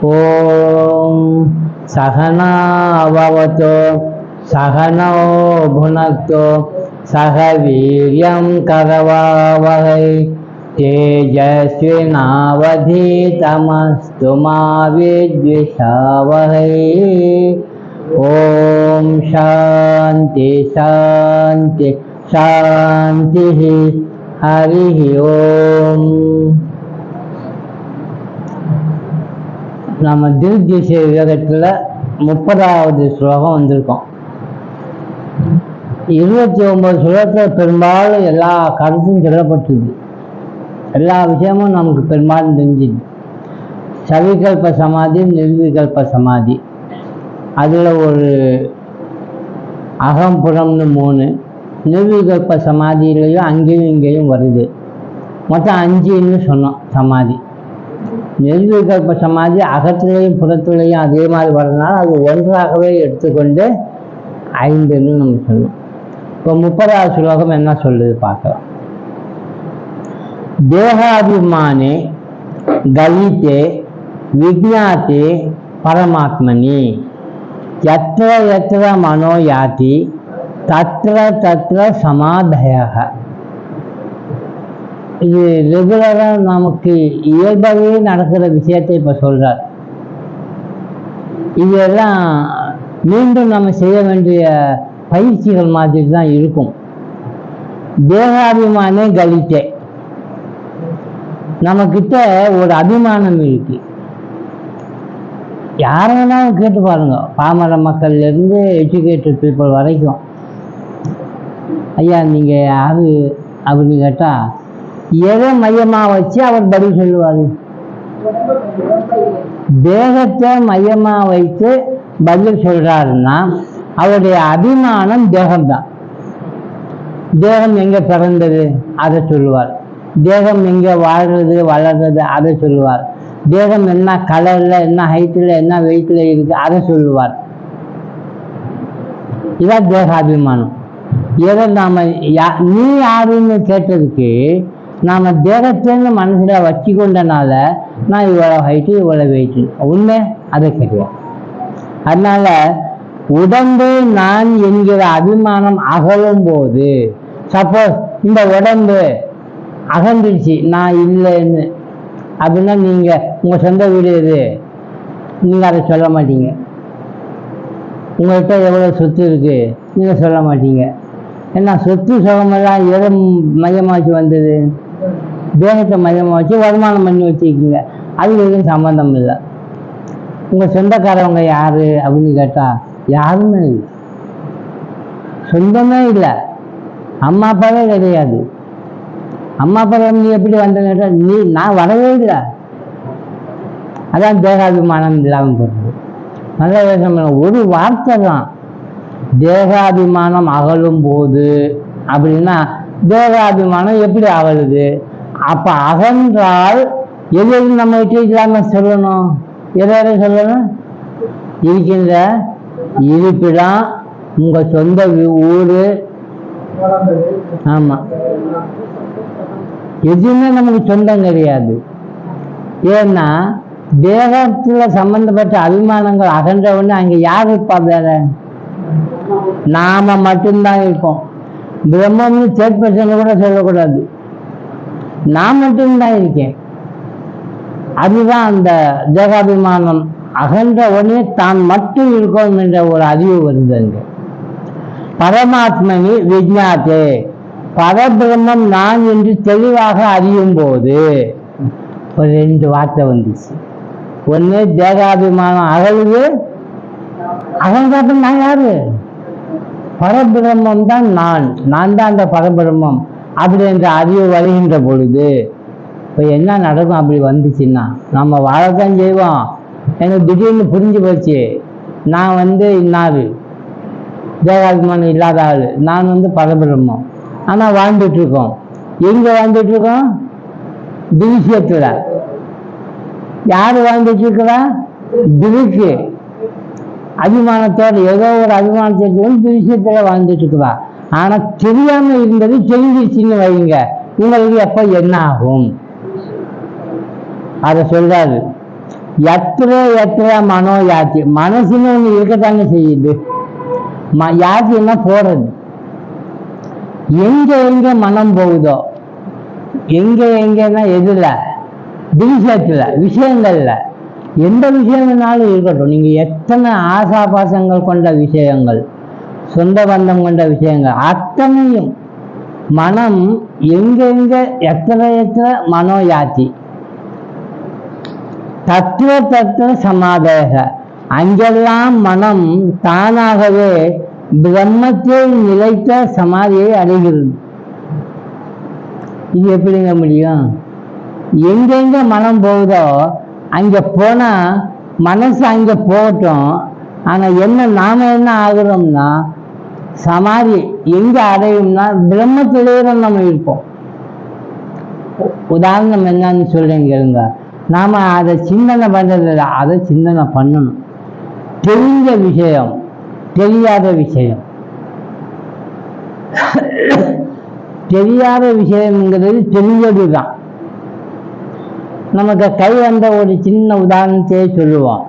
ஓம் சகனா பவதோ சகனோ புனக்தோ சக வீர்யம் கரவாவகை தேஜஸ்வினாவதீதமஸ்து மா வித்விஷாவகை. ஓம் சாந்தி சாந்தி சாந்தி. ஹரி ஓம். நம்ம திருத்திசை விவேகத்தில் 30வது ஸ்லோகம் வந்திருக்கோம். 29 ஸ்லோகத்தில் பெரும்பாலும் எல்லா கருத்தும் சொல்லப்பட்டிருக்கு. எல்லா விஷயமும் நமக்கு பெரும்பாலும் தெரிஞ்சுது. சவிகல்ப சமாதி, நிர்விகல்ப சமாதி, அதில் ஒரு அகம்புறம்னு 3, நிர்விகல்ப சமாதியிலையும் அங்கேயும் இங்கேயும் வருது. மொத்தம் 5ன்னு சொன்னோம் சமாதி. நிர்விகல்ப சமாதி அகத்திலையும் புறத்திலையும் அதே மாதிரி வர்றதுனால அது ஒன்றாகவே எடுத்துக்கொண்டு 5ன்னு நம்ம சொன்னோம். இப்போ 30வது ஸ்லோகம் என்ன சொல்லுது பார்க்கலாம். தேகாபிமானே கலிதே விஜ்ஞாதே பரமாத்மனி யத்ர யத்ர மனோ யாதி தத்ர தத்ர சமாதயः. இது ரெகுலராக நமக்கு இயல்பாகவே நடக்கிற விஷயத்தை இப்போ சொல்கிறார். இதெல்லாம் மீண்டும் நம்ம செய்ய வேண்டிய பயிற்சிகள் மாதிரி தான் இருக்கும். தேகாபிமானே கலித்தே, நம்மக்கிட்ட ஒரு அபிமானம் இருக்கு. யாரை வேணாலும் கேட்டு பாருங்க, பாமர மக்கள்லேருந்து எஜுகேட்டட் பீப்புள் வரைக்கும். ஐயா நீங்கள் யாரு அப்படின்னு கேட்டால் எதை மையமாக வச்சு அவர் பதில் சொல்லுவார்? தேகத்தை மையமாக வைத்து பதில் சொல்கிறாருன்னா அவருடைய அபிமானம் தேகம்தான். தேகம் எங்கே பிறந்தது அதை சொல்லுவார். தேகம் எங்கே வாழ்றது வளர்றது அதை சொல்லுவார். தேகம் என்ன கலரில், என்ன ஹைட்டில், என்ன வெயிட்டில் இருக்குது அதை சொல்லுவார். இதான் தேகாபிமானம். எதை நாம் நீ யாருன்னு கேட்டதுக்கு நாம் தேகத்திலேருந்து மனசில் வச்சு கொண்டனால நான் இவ்வளோ ஹைட்டு இவ்வளோ வெயிட்டு உண்மை அதை கேட்குவேன். அதனால உடம்பு நான் என்கிற அபிமானம் அகலும் போது, சப்போஸ் இந்த உடம்பு அகன்றுச்சு நான் இல்லைன்னு அப்படின்னா நீங்கள் உங்கள் சொந்த வீடு எது? நீங்கள் அதை சொல்ல மாட்டீங்க. உங்கள்கிட்ட எவ்வளோ சொத்து இருக்குது நீங்கள் சொல்ல மாட்டீங்க. ஏன்னா சொத்து சுகமெல்லாம் எதை மையமாச்சு வந்தது? தேகத்தை மையமாக வச்சு வருமானம் பண்ணி வச்சுருக்கீங்க. அதுக்கு எதுவும் சம்மந்தம் இல்லை. உங்கள் சொந்தக்காரவங்க யார் அப்படின்னு கேட்டால் யாருமே இல்லை, சொந்தமே இல்லை, அம்மா அப்பாவே கிடையாது. அம்மா அப்பா நீ எப்படி வந்தேன்னு கேட்டால் நான் வரவே இல்லை. அதான் தேகாபிமானம் இல்லாமல் போகிறது. நல்ல வேஷம் ஒரு வார்த்தை தான். தேகாபிமானம் அகலும் போது அப்படின்னா தேகாபிமானம் எப்படி அகலுது? அப்போ அகன்றால் எது நம்ம இல்லாமல் சொல்லணும்? எதை சொல்லணும்? இருக்கின்ற இருப்பிடம், உங்கள் சொந்த ஊர், ஆமாம், எதுவுமே நமக்கு சொந்தம் கிடையாது. ஏன்னா தேகத்தில் சம்பந்தப்பட்ட அபிமானங்கள் அகன்ற ஒன்று அங்கே யார் இருப்பா? வேற நாம மட்டும்தான் இருப்போம். பிரம்மம்னு தேர்ட் பர்சன் கூட சொல்லக்கூடாது. நான் மட்டும்தான் இருக்கேன். அதுதான் அந்த தேகாபிமானம் அகன்ற உடனே தான் மட்டும் இருக்கோம் என்ற ஒரு அறிவு வருது. அங்கே பரமாத்மனி விஜ்ஞாதே, பரபிரம்மம் நான் என்று தெளிவாக அறியும் போது ஒரு 2 வார்த்தை வந்துச்சு. ஒன்று தேகாபிமானம் அகலுது. அகழ்ந்தாப்ப நான் யாரு? பரபிரம்மம் தான் நான் தான் அந்த பரபிரம்மம் அப்படி என்ற அறிவு வருகின்ற பொழுது இப்போ என்ன நடக்கும்? அப்படி வந்துச்சுன்னா நம்ம வாழத்தான் செய்வோம். எனக்கு திடீர்னு புரிஞ்சு போச்சு, நான் இன்னாரு தேகாபிமானம் இல்லாத ஆள், நான் பரபிரம்மம். ஆனால் வாழ்ந்துட்டுருக்கோம். எங்கே வாழ்ந்துட்டுருக்கோம்? திவிஷயத்தில். யார் வாழ்ந்துட்டுருக்கிறா? திவிக்கு அபிமானத்தோடு ஏதோ ஒரு அபிமானத்தை திவிஷயத்தில் வாழ்ந்துட்டு இருக்கிறா. ஆனால் தெரியாமல் இருந்தது தெரிஞ்சிருச்சுன்னு வைங்க, உங்களுக்கு எப்போ என்ன ஆகும் அதை சொல்றாரு. எத்திர எத்திர மனோ யாத்தி, மனசுன்னு ஒன்று இருக்கத்தாங்க செய்யுது. யாத்தின்னா போறது. எங்க எங்க மனம் போகுதோ, எங்க எங்கன்னா எதுல, திரிசத்துல, விஷயங்கள்ல, எந்த விஷயம் வேணாலும் இருக்கட்டும். நீங்க எத்தனை ஆசாபாசங்கள் கொண்ட விஷயங்கள், சொந்த பந்தம் கொண்ட விஷயங்கள் அத்தனையும் மனம் எங்கெங்க எத்தனை எத்தனை மனோ யாத்தி தத்துவ தத்துவ சமாதேக, அங்கெல்லாம் மனம் தானாகவே பிரம்மத்தில் நிலைத்த சமாதியை அடைகிறது. இது எப்படிங்க முடியும்? எங்கெங்க மனம் போகுதோ அங்க போனா மனசு அங்க போகட்டும். ஆனா என்ன நாம என்ன ஆகுறோம்னா, சமாதி எங்க அடையும்னா பிரம்மத்திலேயே நம்ம இருப்போம். உதாரணம் என்னன்னு சொல்றேன் கேளுங்க. நாம அதை சிந்தனை பண்றதில்ல, அதை சிந்தனை பண்ணணும். தெரிஞ்ச விஷயம், தெரியாத விஷயம், தெரியாத விஷயம்ங்கிறது தெரிஞ்சது தான். நமக்கு கை வந்த ஒரு சின்ன உதாரணத்தையே சொல்லுவோம்.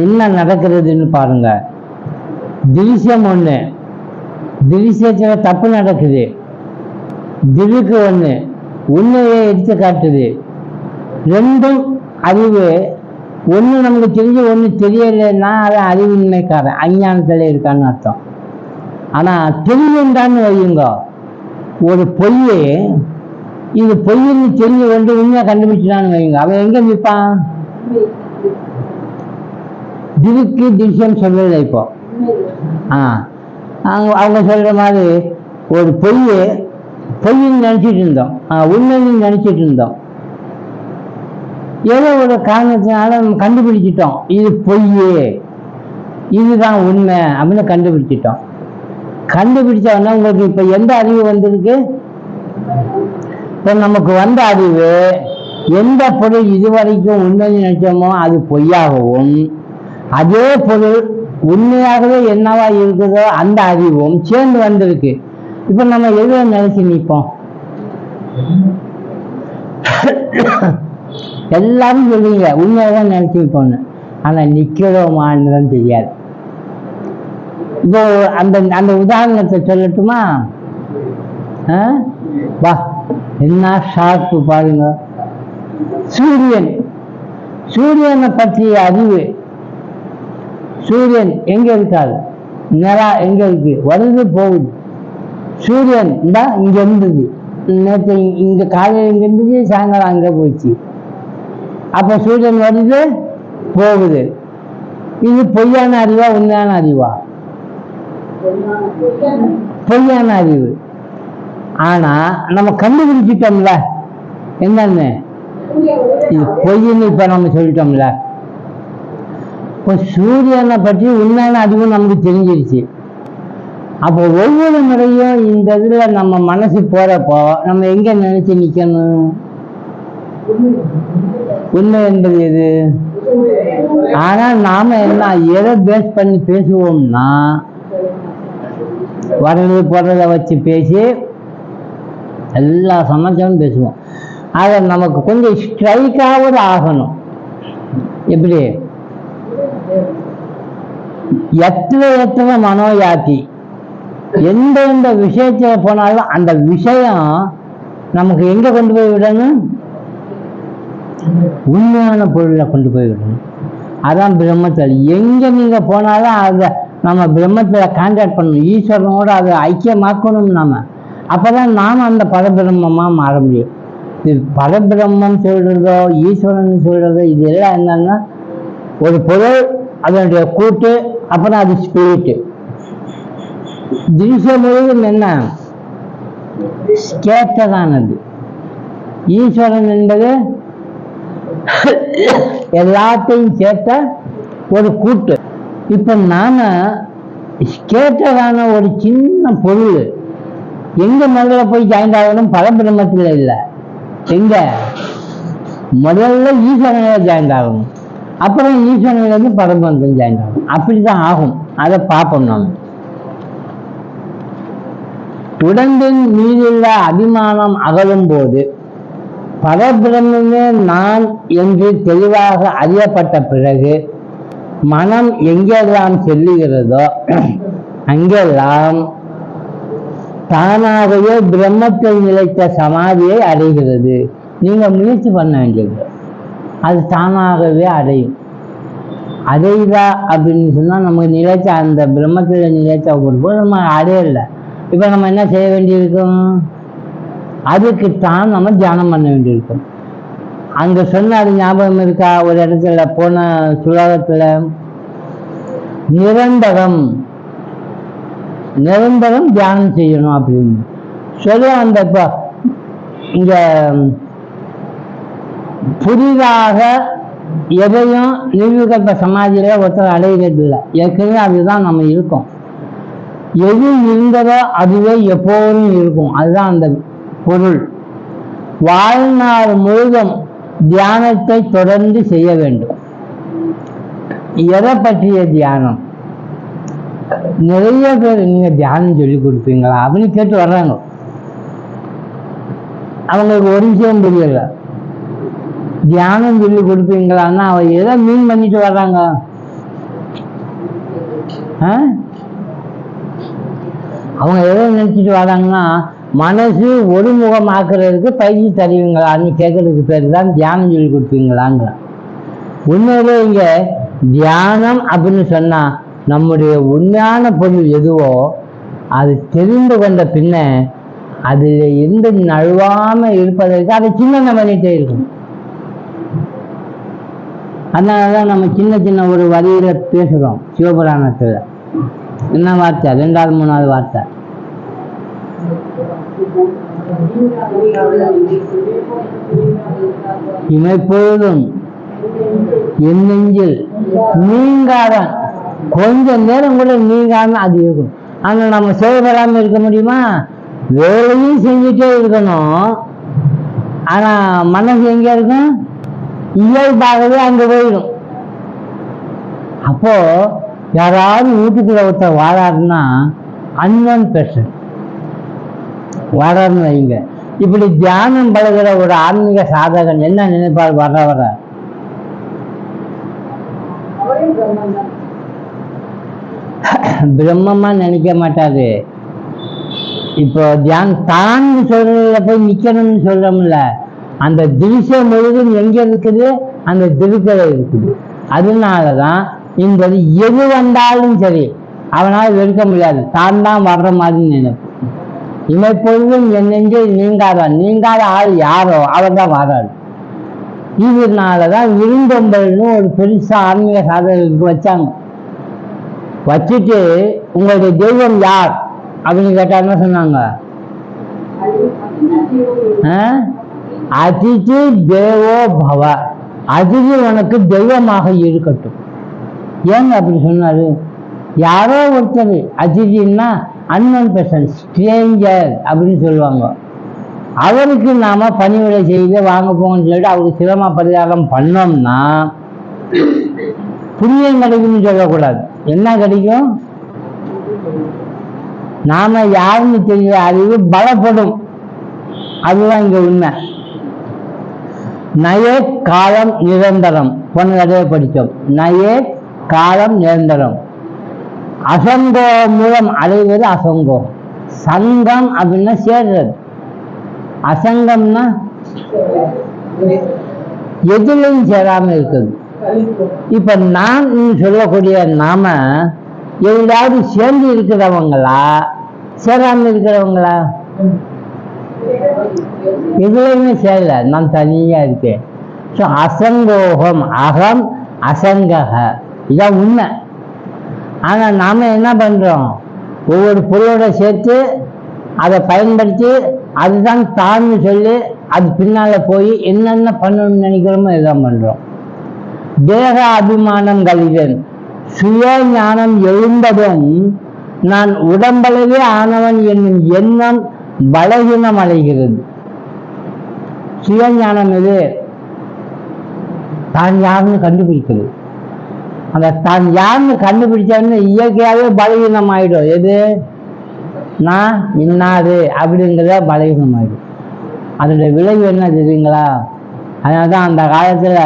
என்ன நடக்கிறதுன்னு பாருங்க. திருஷ்யம் ஒண்ணு, திருஷ்யத்துல தப்பு நடக்குது. திருக்கு ஒண்ணு, உண்மையை எடுத்து காட்டுது. ரெண்டும் அறிவு. ஒண்ணு நமக்கு தெரிஞ்சு ஒண்ணு தெரியலைன்னா அது அறிவின்மைக்காரன், அஞ்ஞானத்துல இருக்கான்னு அர்த்தம். ஆனா தெரியுண்டான்னு வையுங்க, ஒரு பொய்யே இது பொய்ன்னு தெரிஞ்சு கொண்டு உண்மையா கண்டுபிடிச்சான்னு வைங்க, அவன் எங்க நிற்பான்? திருக்கு திருஷ்யம் சொல்லல. இப்போ அவங்க சொல்ற மாதிரி ஒரு பொய்ன்னு நினைச்சிட்டு இருந்தோம், உண்மைன்னு நினைச்சிட்டு இருந்தோம். ஏதோ ஒரு காரணத்தினால நம்ம கண்டுபிடிச்சிட்டோம் இது பொய்யே, இதுதான் உண்மை அப்படின்னு கண்டுபிடிச்சிட்டோம். கண்டுபிடிச்சோன்னா உங்களுக்கு இப்ப எந்த அறிவு வந்திருக்கு? இப்ப நமக்கு வந்த அறிவு, எந்த பொருள் இதுவரைக்கும் உண்மைன்னு நினைச்சோமோ அது பொய்யாகவும், அதே பொருள் உண்மையாகவே என்னவா இருக்குதோ அந்த அறிவும் சேர்ந்து வந்திருக்கு. இப்ப நம்ம எதுல நினைச்சு நிற்போம்? எல்லாரும் சொல்லுவீங்க உண்மையாதான் நினைச்சு நிற்போம்னு. ஆனா நிக்கிறோமான்னு தான் தெரியாது. இப்போ அந்த அந்த உதாரணத்தை சொல்லட்டுமா? வா, என்ன ஷார்ப்பு பாருங்க. சூரியனை பற்றிய அறிவு. சூரியன் எங்க இருக்காது, நிலா எங்க இருக்கு, வருது போகுது. சூரியன் இந்தா இங்க இருந்தது, நேற்று இங்க காலையில் இங்க இருந்துச்சு, சாயங்காலம் அங்க போயிடுச்சு. அப்ப சூரியன் வருது போகுது. இது பொய்யான அறிவா உண்மையான அறிவா? பொய்யான அறிவு. ஆனா நம்ம கண்டுபிடிச்சிட்டோம்ல என்னன்னு, இது பொய்ன்னு இப்ப நம்ம சொல்லிட்டோம்ல. இப்போ சூரியனை பற்றி உண்மையான அறிவு நமக்கு தெரிஞ்சிருச்சு. அப்போ ஒவ்வொரு முறையும் இந்த இதுல நம்ம மனசு போறப்போ நம்ம எங்க நினைச்சு நிக்கணும்? உண்மை என்பது எது? ஆனா நாம என்ன எதை பேஸ் பண்ணி பேசுவோம்னா, வர்றது போடுறத வச்சு பேசி எல்லா சமாச்சாரம் பேசுவோம். அதை நமக்கு கொஞ்சம் ஸ்ட்ரைக்காவது ஆகணும். எப்படி? எத்தனை மனோ யாத்தி, எந்த விஷயத்துல போனாலும் அந்த விஷயம் நமக்கு எங்க கொண்டு போய் விடணும்? உண்மையான பொருளை கொண்டு போய் விடணும். அதான் பிரம்மத்தில். எங்க நீங்க போனாலும் அதை நம்ம பிரம்மத்துல கான்டாக்ட் பண்ணணும், ஈஸ்வரனோட அதை ஐக்கியமாக்கணும் நாம. அப்பதான் நாம அந்த பரபிரம்மமா மாற முடியும். இது பரபிரம்மம் சொல்றதோ ஈஸ்வரன் சொல்றதோ இது எல்லாம் என்னன்னா, ஒரு பொருள், அதனுடைய கூட்டு, அப்புறம் அது ஸ்பிரிட். திருஷ்யம் முழுவதும் என்ன? ஸ்கேட்டரானது. ஈஸ்வரன் என்பது எல்லாத்தையும் சேர்த்த ஒரு கூட்டு. இப்ப நாம ஸ்கேட்டரான ஒரு சின்ன பொருள் எங்க முதல்ல போய் ஜாயின் ஆகணும்? பரபிரம்மத்துல இல்லை. எங்க? முதல்ல ஈஸ்வரனை ஜாயின் ஆகணும், அப்புறம் ஈஸ்வரன் பரபிரம்மத்தில் ஜாயின் ஆகணும். அப்படிதான் ஆகும். அதை பார்ப்போம் நாம். உடம்பின் மீதுள்ள அபிமானம் அகலும் போது பரபிரம்மே நான் என்று தெளிவாக அறியப்பட்ட பிறகு மனம் எங்கெல்லாம் செல்லுகிறதோ அங்கெல்லாம் தானாகவே பிரம்மத்தில் நிலைத்த சமாதியை அடைகிறது. நீங்க முயற்சி பண்ண வேண்டியது, அது தானாகவே அடையும். அடையுதா அப்படின்னு சொன்னா நமக்கு நிலைச்ச அந்த பிரம்மத்தில் நிலைச்ச போது நம்ம அடையலை. இப்ப நம்ம என்ன செய்ய வேண்டியிருக்கும்? அதுக்குத்தான் நம்ம தியானம் பண்ண வேண்டியிருக்கும். அங்க சொன்ன அது ஞாபகம் இருக்கா? ஒரு இடத்துல போன சுலோகத்துல நிரந்தரம் நிரந்தரம் தியானம் செய்யணும் அப்படின்னு சொல்ல. அந்த இப்போ இங்க புதிதாக எதையும் நிர்விகல்ப சமாதியில ஒருத்தர் அடைகிறது இல்லை. ஏற்கனவே அதுதான் நம்ம இருக்கோம். எது இருந்ததோ அதுவே எப்போதும் இருக்கும். அதுதான் அந்த பொருள். வாழ்நாள் முழுதும் தியானத்தை தொடர்ந்து செய்ய வேண்டும். எதை பற்றிய தியானம்? நிறைய பேர் நீங்க தியானம் சொல்லி கொடுப்பீங்களா அப்படின்னு கேட்டு வர்றாங்க. அவங்களுக்கு ஒரு விஷயம் புரியல. தியானம் சொல்லி கொடுப்பீங்களான்னா அவ எதை மீன் பண்ணிட்டு வர்றாங்க? அவங்க எதை நினைச்சிட்டு வர்றாங்கன்னா மனசு ஒருமுகமாக்குறதுக்கு பயிற்சி தருவீங்களான்னு கேட்கறதுக்கு பேர் தான் தியானம் சொல்லி கொடுப்பீங்களாங்க. உண்மையிலே இங்க தியானம் அப்படின்னு சொன்னா நம்முடைய உண்மையான பொருள் எதுவோ அது தெரிந்து கொண்ட பின்ன அதுல எந்த நழுவாம இருப்பதற்கு அதை சின்ன பண்ணிட்டே இருக்கும். அதனாலதான் நம்ம சின்ன சின்ன ஒரு வரியில பேசுறோம். சிவபுராணத்துல என்ன வார்த்தை? 2வது 3வது வார்த்தை. இமைப்பொழுதும் என் நெஞ்சில் நீங்காதான், கொஞ்ச நேரம் கூட நீங்காம அது இருக்கும். ஆனா நம்ம செயல்படாம இருக்க முடியுமா? வேலையும் செஞ்சுட்டே இருக்கணும். ஆனா மனசு எங்க இருக்கும்? இயல்பாகவே அங்க போயிடும். அப்போ யாராவது வீட்டுக்குள்ள ஒருத்தர் வாழாருன்னா அன்னோன் பெர்சன் வாழாருன்னு வைங்க. இப்படி தியானம் பழகிற ஒரு ஆன்மீக சாதகன் என்ன நினைப்பார்? வர பிரம்மமா நினைக்க மாட்டாரு. இப்போ தியானம் தான் சொல்றதுல போய் நிக்கணும்னு சொல்றோம்ல, அந்த திருஷ்யம் முழுதும் எங்க இருக்குது? அந்த திருக்கலை இருக்குது. அதனாலதான் இந்த எது வந்தாலும் சரி அவனால் வெறுக்க முடியாது. தான் தான் வர்ற மாதிரி நினைப்பு. இமைப்பொழுதும் என் நெஞ்சில் நீங்காத ஆள் யாரோ அவர் தான் வராது. இதனாலதான் விருந்தொம்பல்னு ஒரு பெருசா ஆன்மீக சாதகர்களுக்கு வச்சாங்க. வச்சுட்டு உங்களுடைய தெய்வம் யார் அப்படின்னு கேட்டாருன்னா சொன்னாங்க, அதிதி தேவோ பவ, அதிதி உனக்கு தெய்வமாக இருக்கட்டும். ஏங்க அப்படி சொன்னாரு? யாரோ ஒருத்தர் அதிதின்னா அன்னோன் பெர்சன், ஸ்ட்ரேஞ்சர் அப்படின்னு சொல்லுவாங்க. அவருக்கு நாம பணிவிடை செய்து வாங்க போங்கன்னு சொல்லிட்டு அவருக்கு சிரம பரிகாரம் பண்ணோம்னா புண்ணியம் கிடைக்கும்னு சொல்லக்கூடாது. என்ன கிடைக்கும்? நாம யாருன்னு தெரியல அறிவு பலப்படும். அதுதான் இங்க உண்மை. நயே காலம் நிரந்தரம். போன கதையை படித்தோம். நயே காலம் நிரந்தரம். அசங்கோ மூலம் அடைவது அசங்கம். சங்கம் அப்படின்னா சேர்றது. அசங்கம்னா எதிலையும் சேராம இருக்குது. இப்ப நான் சொல்லக்கூடிய நாம எதாவது சேர்ந்து இருக்கிறவங்களா சேராம இருக்கிறவங்களா? எதுலையுமே சேரல, நான் தனியா இருக்கேன். ஸோ அசங்கோகம், அகம் அசங்கக, இதான் உண்மை. ஆனா நாம என்ன பண்றோம்? ஒவ்வொரு பொருளோட சேர்த்து அதை பயன்படுத்தி அதுதான் தான் சொல்லி அது பின்னால போய் என்னென்ன பண்ணணும்னு நினைக்கிறோமோ இதுதான் பண்றோம். தேக அபிமானம் கலிதன். சுய ஞானம் எழுந்ததும் நான் உடம்பளவே ஆனவன் என்னும் எண்ணம் பலகீனம் அடைகிறது. சுய ஞானம் எது? தான் யாருன்னு கண்டுபிடிக்கிறது. அந்த தான் யாருன்னு கண்டுபிடிச்சவன்னு இயற்கையாகவே பலகீனம் ஆயிடும். எது? நான் இன்னாது அப்படிங்கிறத பலகீனம் ஆயிடும். அதோட விளைவு என்ன தெரியுங்களா? அதனால தான் அந்த காலத்தில்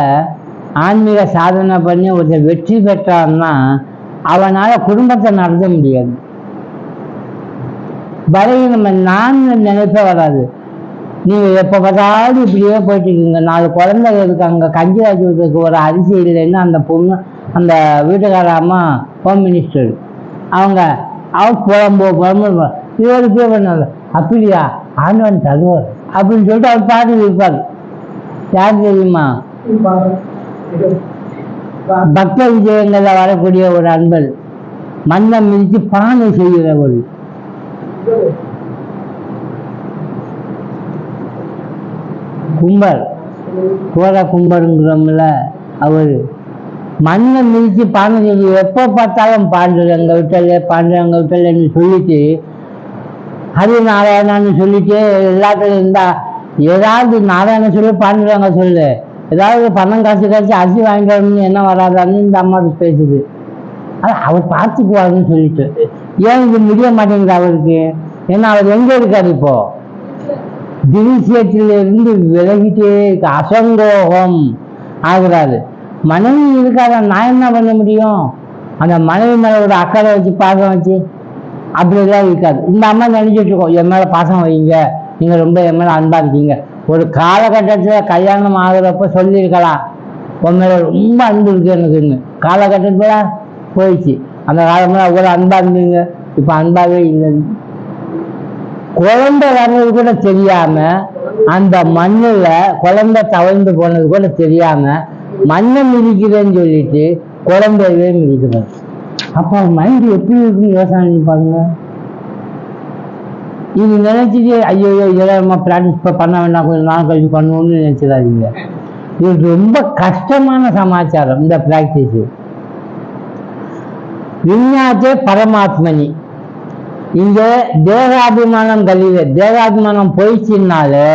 ஆன்மீக சாதனை பண்ணி ஒருத்தர் வெற்றி பெற்றான்னா அவனால் குடும்பத்தை நடத்த முடியாது. நம்ம நான் நினைப்பே வராது. நீங்கள் எப்போ பார்த்தாலும் இப்படியே போயிட்டு இருக்கீங்க, 4 குழந்தைங்க இருக்காங்க, கஞ்சி காய்ச்சதுக்கு ஒரு அரிசி இல்லைன்னு அந்த பொண்ணு, அந்த வீட்டுக்கார அம்மா ஹோம் மினிஸ்டர், அவங்க புலம்பு இவரு பே பண்ணாங்க. அப்படியா, ஆண்டவன் தருவார் அப்படின்னு சொல்லிட்டு அவர் பாட்டு இருப்பார். யார் தெரியுமா? பக்த விஜயங்கள்ல வரக்கூடிய ஒரு அன்பர், மண்ணை மிதித்து பானை செய்கிறவர். கும்பர், கோர கும்பருங்கிறோம்ல, அவர் மண்ணை மிதித்து பானை செய்து எப்போ பார்த்தாலும் பாண்டுரங்க விட்டல்னு சொல்லிட்டு ஹரி நாராயணான்னு சொல்லிட்டு எல்லாத்துலையும் இருந்தா ஏதாவது நாராயண சொல்லு பாண்டுரங்க சொல்லு, ஏதாவது பணம் காசு அரிசி வாங்கிட்டு வரணும்னு என்ன வராதான்னு இந்த அம்மா பேசுது. ஆனால் அவர் பார்த்துக்குவாருன்னு சொல்லிட்டு ஏன் இது முடிய மாட்டேங்குது அவருக்கு? ஏன்னா அவர் எங்கே இருக்காரு இப்போ? திரிசியத்திலிருந்து விலகிட்டே இருக்கு, அசங்கோகம் ஆகுறாரு. மனைவி இருக்காத நான் என்ன பண்ண முடியும்? அந்த மனைவி மேலே ஒரு அக்கறை வச்சு பாசம் வச்சு அப்படிலாம் இருக்காது. இந்த அம்மா நினைச்சிட்டு இருக்கோம், என் மேலே பாசம் வைங்க, நீங்கள் ரொம்ப என் மேலே அன்பா இருக்கீங்க. ஒரு காலகட்டத்தில் கல்யாணம் ஆகுறப்ப சொல்லியிருக்கலாம், உன் மேலே ரொம்ப அன்பு இருக்கு எனக்குன்னு. காலகட்டத்தில் போயிடுச்சு. அந்த காலத்தில் அவ்வளோ அன்பா இருந்தீங்க, இப்போ அன்பாவே இல்லைன்னு. குழந்தை வர்றது கூட தெரியாம அந்த மண்ணில் குழந்தை தவழ்ந்து போனது கூட தெரியாம மண்ணை மிதிக்கிறேன்னு சொல்லிட்டு குழந்தையவே மிதிக்கிறது. அப்போ மைண்டு எப்படி இருக்குன்னு யோசனை பாருங்க. இது நினைச்சிட்டு ஐயோ இதெல்லாம் நம்ம ப்ராக்டிஸ் பண்ண வேண்டாம், கொஞ்சம் நாள் கழிச்சு பண்ணுவோம்னு நினைச்சிடாதீங்க. இது ரொம்ப கஷ்டமான சமாச்சாரம் இந்த பிராக்டிஸ். விஞ்ஞாத்தே பரமாத்மனி. இங்க தேகாபிமானம் கழிவு, தேகாபிமானம் போயிடுச்சுனாலே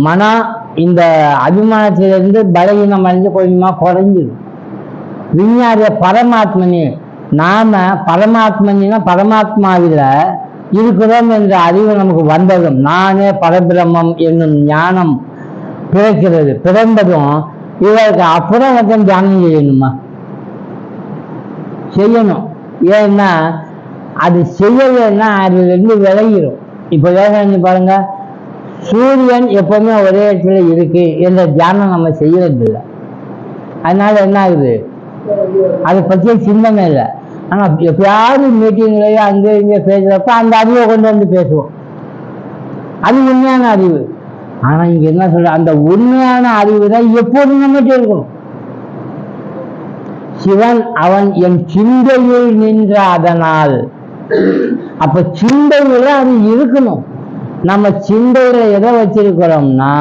மனம் இந்த அபிமானத்திலிருந்து பலகீனம் அடைஞ்சு கொஞ்சமா குறைஞ்சிடும். விஞ்ஞான பரமாத்மனி, நாம பரமாத்மனினா பரமாத்மாவில இருக்கிறோம் என்ற அறிவு நமக்கு வந்ததும், நானே பரபிரம்மம் என்னும் ஞானம் பிறக்கிறது. பிறந்ததும் இவருக்கு அப்புறம் வந்து தியானம் செய்யணுமா? செய்யணும். ஏன்னா அது செய்யலைன்னா அதுலேருந்து விலகிடும். இப்போ யோசனை பாருங்க, சூரியன் எப்பவுமே ஒரே இடத்துல இருக்கு என்ற தியானம் நம்ம செய்யறதில்லை. அதனால என்ன ஆகுது? அதை பற்றிய சிந்தனை இல்லை. ஆனால் எப்பயாவது மீட்டிங்லேயோ அங்கே இங்கே பேசுகிறப்ப அந்த அறிவை கொண்டு வந்து பேசுவோம், அது உண்மையான அறிவு. ஆனால் இங்கே என்ன சொல்ற, அந்த உண்மையான அறிவு தான் எப்போதும் நம்மகிட்ட இருக்கணும். சிவன் அவன் என் சிந்தையில் நின்ற அதனால், அப்ப சிந்தையில அது இருக்கணும். நம்ம சிந்தையில எதை வச்சிருக்கிறோம்னா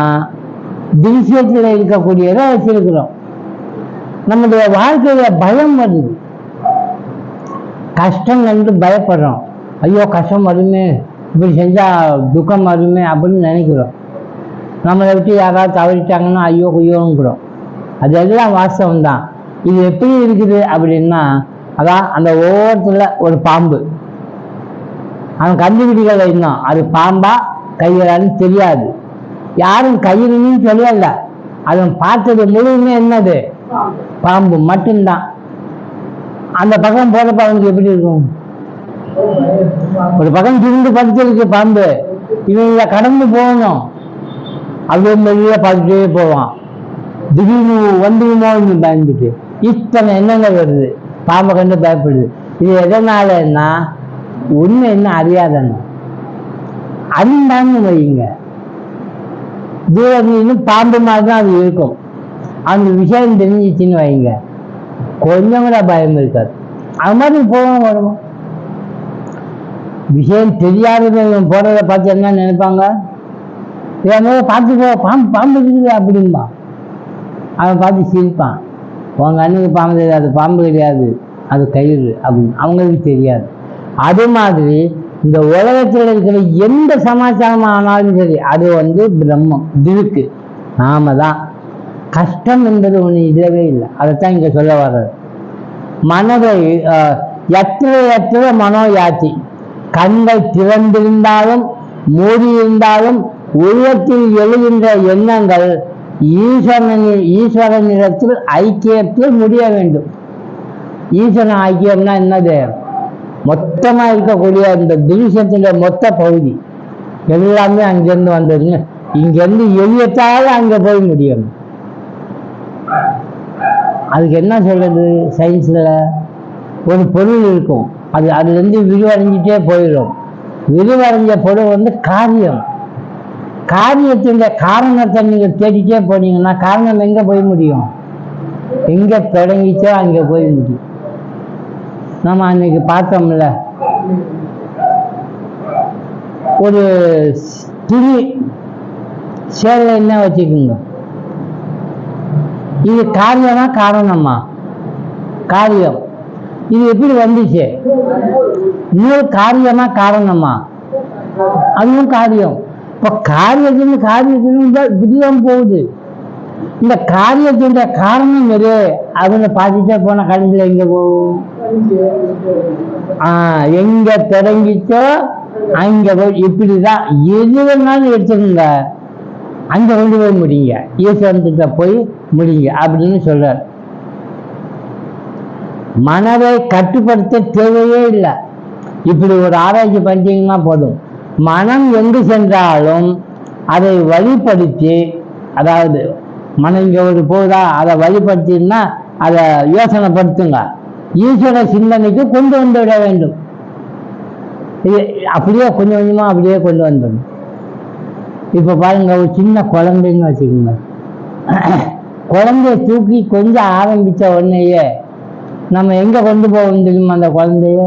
திசையத்தில் இருக்கக்கூடியதை வச்சிருக்கிறோம். நம்முடைய வாழ்க்கையில பயம் வருது, கஷ்டம் கண்டு பயப்படுறோம். ஐயோ கஷ்டம் வருமே, இப்படி செஞ்சா துக்கம் வருமே அப்படின்னு நினைக்கிறோம். நம்மளை விட்டு யாராவது தவறிட்டாங்கன்னா ஐயோ கொய்யோங்கிறோம். அதெல்லாம் வாஸ்தவம் தான். இது எப்படி இருக்குது அப்படின்னா, அதான் அந்த ஒவ்வொருத்துல ஒரு பாம்பு, அவன் கண்டுபிடிக்கல இன்னும் அது பாம்பா கையிலான்னு தெரியாது. யாரும் கையிலுன்னு சொல்லல, அவன் பார்த்தது முழுமே என்னது? பாம்பு மட்டும்தான். அந்த பக்கம் போறப்ப அவனுக்கு எப்படி இருக்கும்? ஒரு பக்கம் திருந்து படுத்திருக்கு பாம்பு, இவங்க கடந்து போகணும், அப்படியே மெல்ல பார்த்துட்டே போவான். திடீர்னு வந்துடுமோன்னு பயந்துட்டு இத்தனை எண்ணங்கள் வருது, பாம்பை கண்டு பயப்படுது. இது எதனாலன்னா உண்மை என்ன அறியாதன்னு அறிந்தான்னு வைங்க. தூரம் பாம்பு மாதிரி தான் அது இருக்கும். அந்த விஷயம் தெரிஞ்சிச்சுன்னு வைங்க, கொஞ்சம் கூட பயம் இருக்காது. அது மாதிரி போவோம் வருவோம். விஷயம் தெரியாதவங்க போறதை பார்த்து என்ன நினைப்பாங்க? பார்த்து போ, பாம்பு பாம்பு இருக்குது அப்படின்பா. அவன் பார்த்து சிரிப்பான், உங்க அண்ணுக்கு பாம்பு தெரியாது, பாம்பு கிடையாது, அது கயிறு அப்படின்னு அவங்களுக்கு தெரியாது. அது மாதிரி இந்த உலகத்தில் இருக்கிற எந்த சமாச்சாரம் ஆனாலும் சரி, அது பிரம்மம் இருக்கு. நாம தான் கஷ்டம் என்பது ஒன்று இல்லவே இல்லை. அதைத்தான் இங்க சொல்ல வர்றது. மனதை எத்தனை மனோ யாத்தி, கண்கள் திறந்திருந்தாலும் மூடியிருந்தாலும் உள்ளத்தில் எழுகின்ற எண்ணங்கள் ஈஸ்வரனிடத்தில் ஐக்கியத்தில் முடிய வேண்டும். ஈஸ்வரன் ஐக்கியம்னா என்னது? மொத்தமா இருக்கக்கூடிய இந்த திவிஷத்துல மொத்த பகுதி எல்லாமே அங்கிருந்து வந்ததுங்க. இங்கிருந்து எளியத்தால அங்க போய் முடியணும். அதுக்கு என்ன சொல்றது? சயின்ஸ்ல ஒரு பொருள் இருக்கும், அதுல இருந்து விரிவடைஞ்சிட்டே போயிடும். விரிவடைஞ்ச பொருள் காரியம். காரியத்தின் காரணத்தை நீங்க தேடிட்டே போனீங்கன்னா காரணம் எங்க போய் முடியும்? எங்க தொடங்கிச்சோ அங்க போய் முடியும். நம்ம அன்னைக்கு பார்த்தோம்ல, ஒரு துணி சேலை என்ன வச்சுக்கோங்க, இது காரியமா காரணமா? காரியம். இது எப்படி வந்துச்சு? இன்னொரு காரியமா காரணமா? அதுவும் காரியம். இப்ப காரியத்தின் இப்படிதான் போகுது. இந்த காரியத்தின் காரணம் எது? அதுல பார்த்துட்டே போன கடைசியில் எங்க போகும்? எங்க தொடங்கிச்சோ அங்க போய் இப்படிதான் எது வேணாலும் எடுத்துக்கோங்க, அங்க கொண்டு போய் முடிங்க, ஈஸ்வரன்கிட்ட போய் முடிங்க அப்படின்னு சொல்றார். மனதை கட்டுப்படுத்த தேவையே இல்லை. இப்படி ஒரு ஆராய்ச்சி பண்ணிட்டீங்கன்னா போதும். மனம் எங்கு சென்றாலும் அதை வழிப்படுத்தி, அதாவது மனம் இங்க ஒரு போகுதா, அதை வழிப்படுத்தினா அதை யோசனைப்படுத்துங்க, ஈஸ்வர சிந்தனைக்கு கொண்டு வந்து விட வேண்டும். அப்படியே கொஞ்சம் கொஞ்சமா அப்படியே கொண்டு வந்துடும். இப்ப பாருங்க, ஒரு சின்ன குழந்தைன்னு வச்சுக்கோங்க. குழந்தைய தூக்கி கொஞ்சம் ஆரம்பிச்ச உடனேயே நம்ம எங்க கொண்டு போவோம் தெரியுமா? அந்த குழந்தைய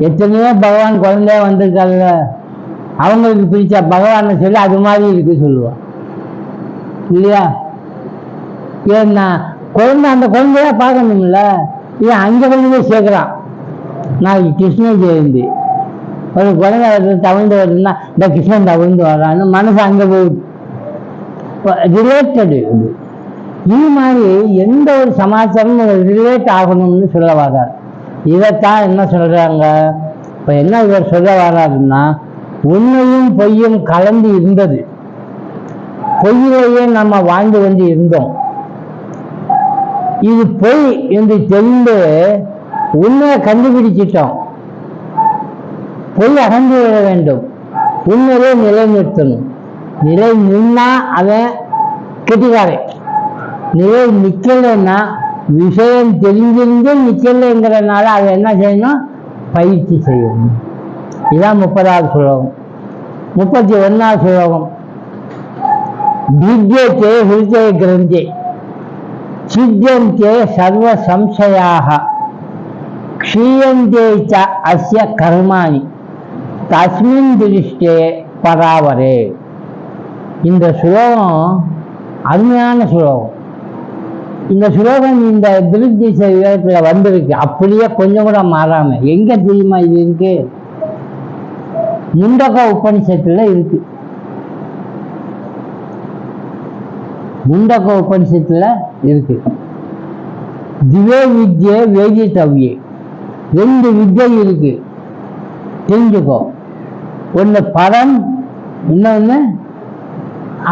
எத்தனையோ பகவான் குழந்தைய வந்திருக்காங்க, அவங்களுக்கு பிடிச்ச பகவானை சொல்லி அது மாதிரி இருக்கு சொல்லுவான் இல்லையா? ஏன்னா குழந்தை அந்த குழந்தைய பார்க்கணும்ல. இவன் அங்க கொண்டு போய் சேர்க்கிறான். நாளைக்கு கிருஷ்ண ஜெயந்தி, ஒரு குழந்தை தவிழ்ந்து வருதுன்னா இந்த கிருஷ்ணன் தவிழ்ந்து வர்றான்னு மனசு அங்க போகுது. ரிலேட்டடு இது மாதிரி எந்த ஒரு சமாச்சாரமும் ரிலேட் ஆகணும்னு சொல்ல வர்றார். இதைத்தான் என்ன சொல்றாங்க? இப்ப என்ன இவர் சொல்ல வர்றாருன்னா, உண்மையும் பொய்யும் கலந்து இருந்தது, பொய்யிலேயே நம்ம வாழ்ந்து கொண்டு இருந்தோம். இது பொய் என்று தெரிந்து உண்மையை கண்டுபிடிச்சிட்டோம். பொய் அகன்று விட வேண்டும், உண்மையிலே நிலைநிறுத்தணும். நிலை நின்னா அவன் கெட்டிக்காரன், நிலை நிக்கலைன்னா விஷயம் தெரிஞ்சிருந்து நிக்கலைங்கிறதுனால அதை என்ன செய்யணும்? பயிற்சி செய்யணும். இதான் 30வது ஸ்லோகம். 31வது ஸ்லோகம். திவ்யத்தே ஹிருதய கிரந்தே சித்தியந்தே சர்வ சம்சயாக க்ஷீயந்தே ச அஸ்ய கர்மாணி தஸ்மின் திருஷ்டே பராவரே. இந்த ஸ்லோகம் அருமையான ஸ்லோகம். இந்த ஸ்லோகம் இந்த திருப்தி விவேகத்துல வந்திருக்கு, அப்படியே கொஞ்சம் கூட மாறாம. எங்க தெரியுமா இது இருக்கு? முண்டக உபனிஷத்துல இருக்கு. முண்டக உபனிஷத்துல இருக்கு. திவே வித்யே வேதித்தவ்யே, 2 வித்யை இருக்கு, தெரிஞ்சுக்கோ. ஒண்ணு பரம், இன்னொன்னு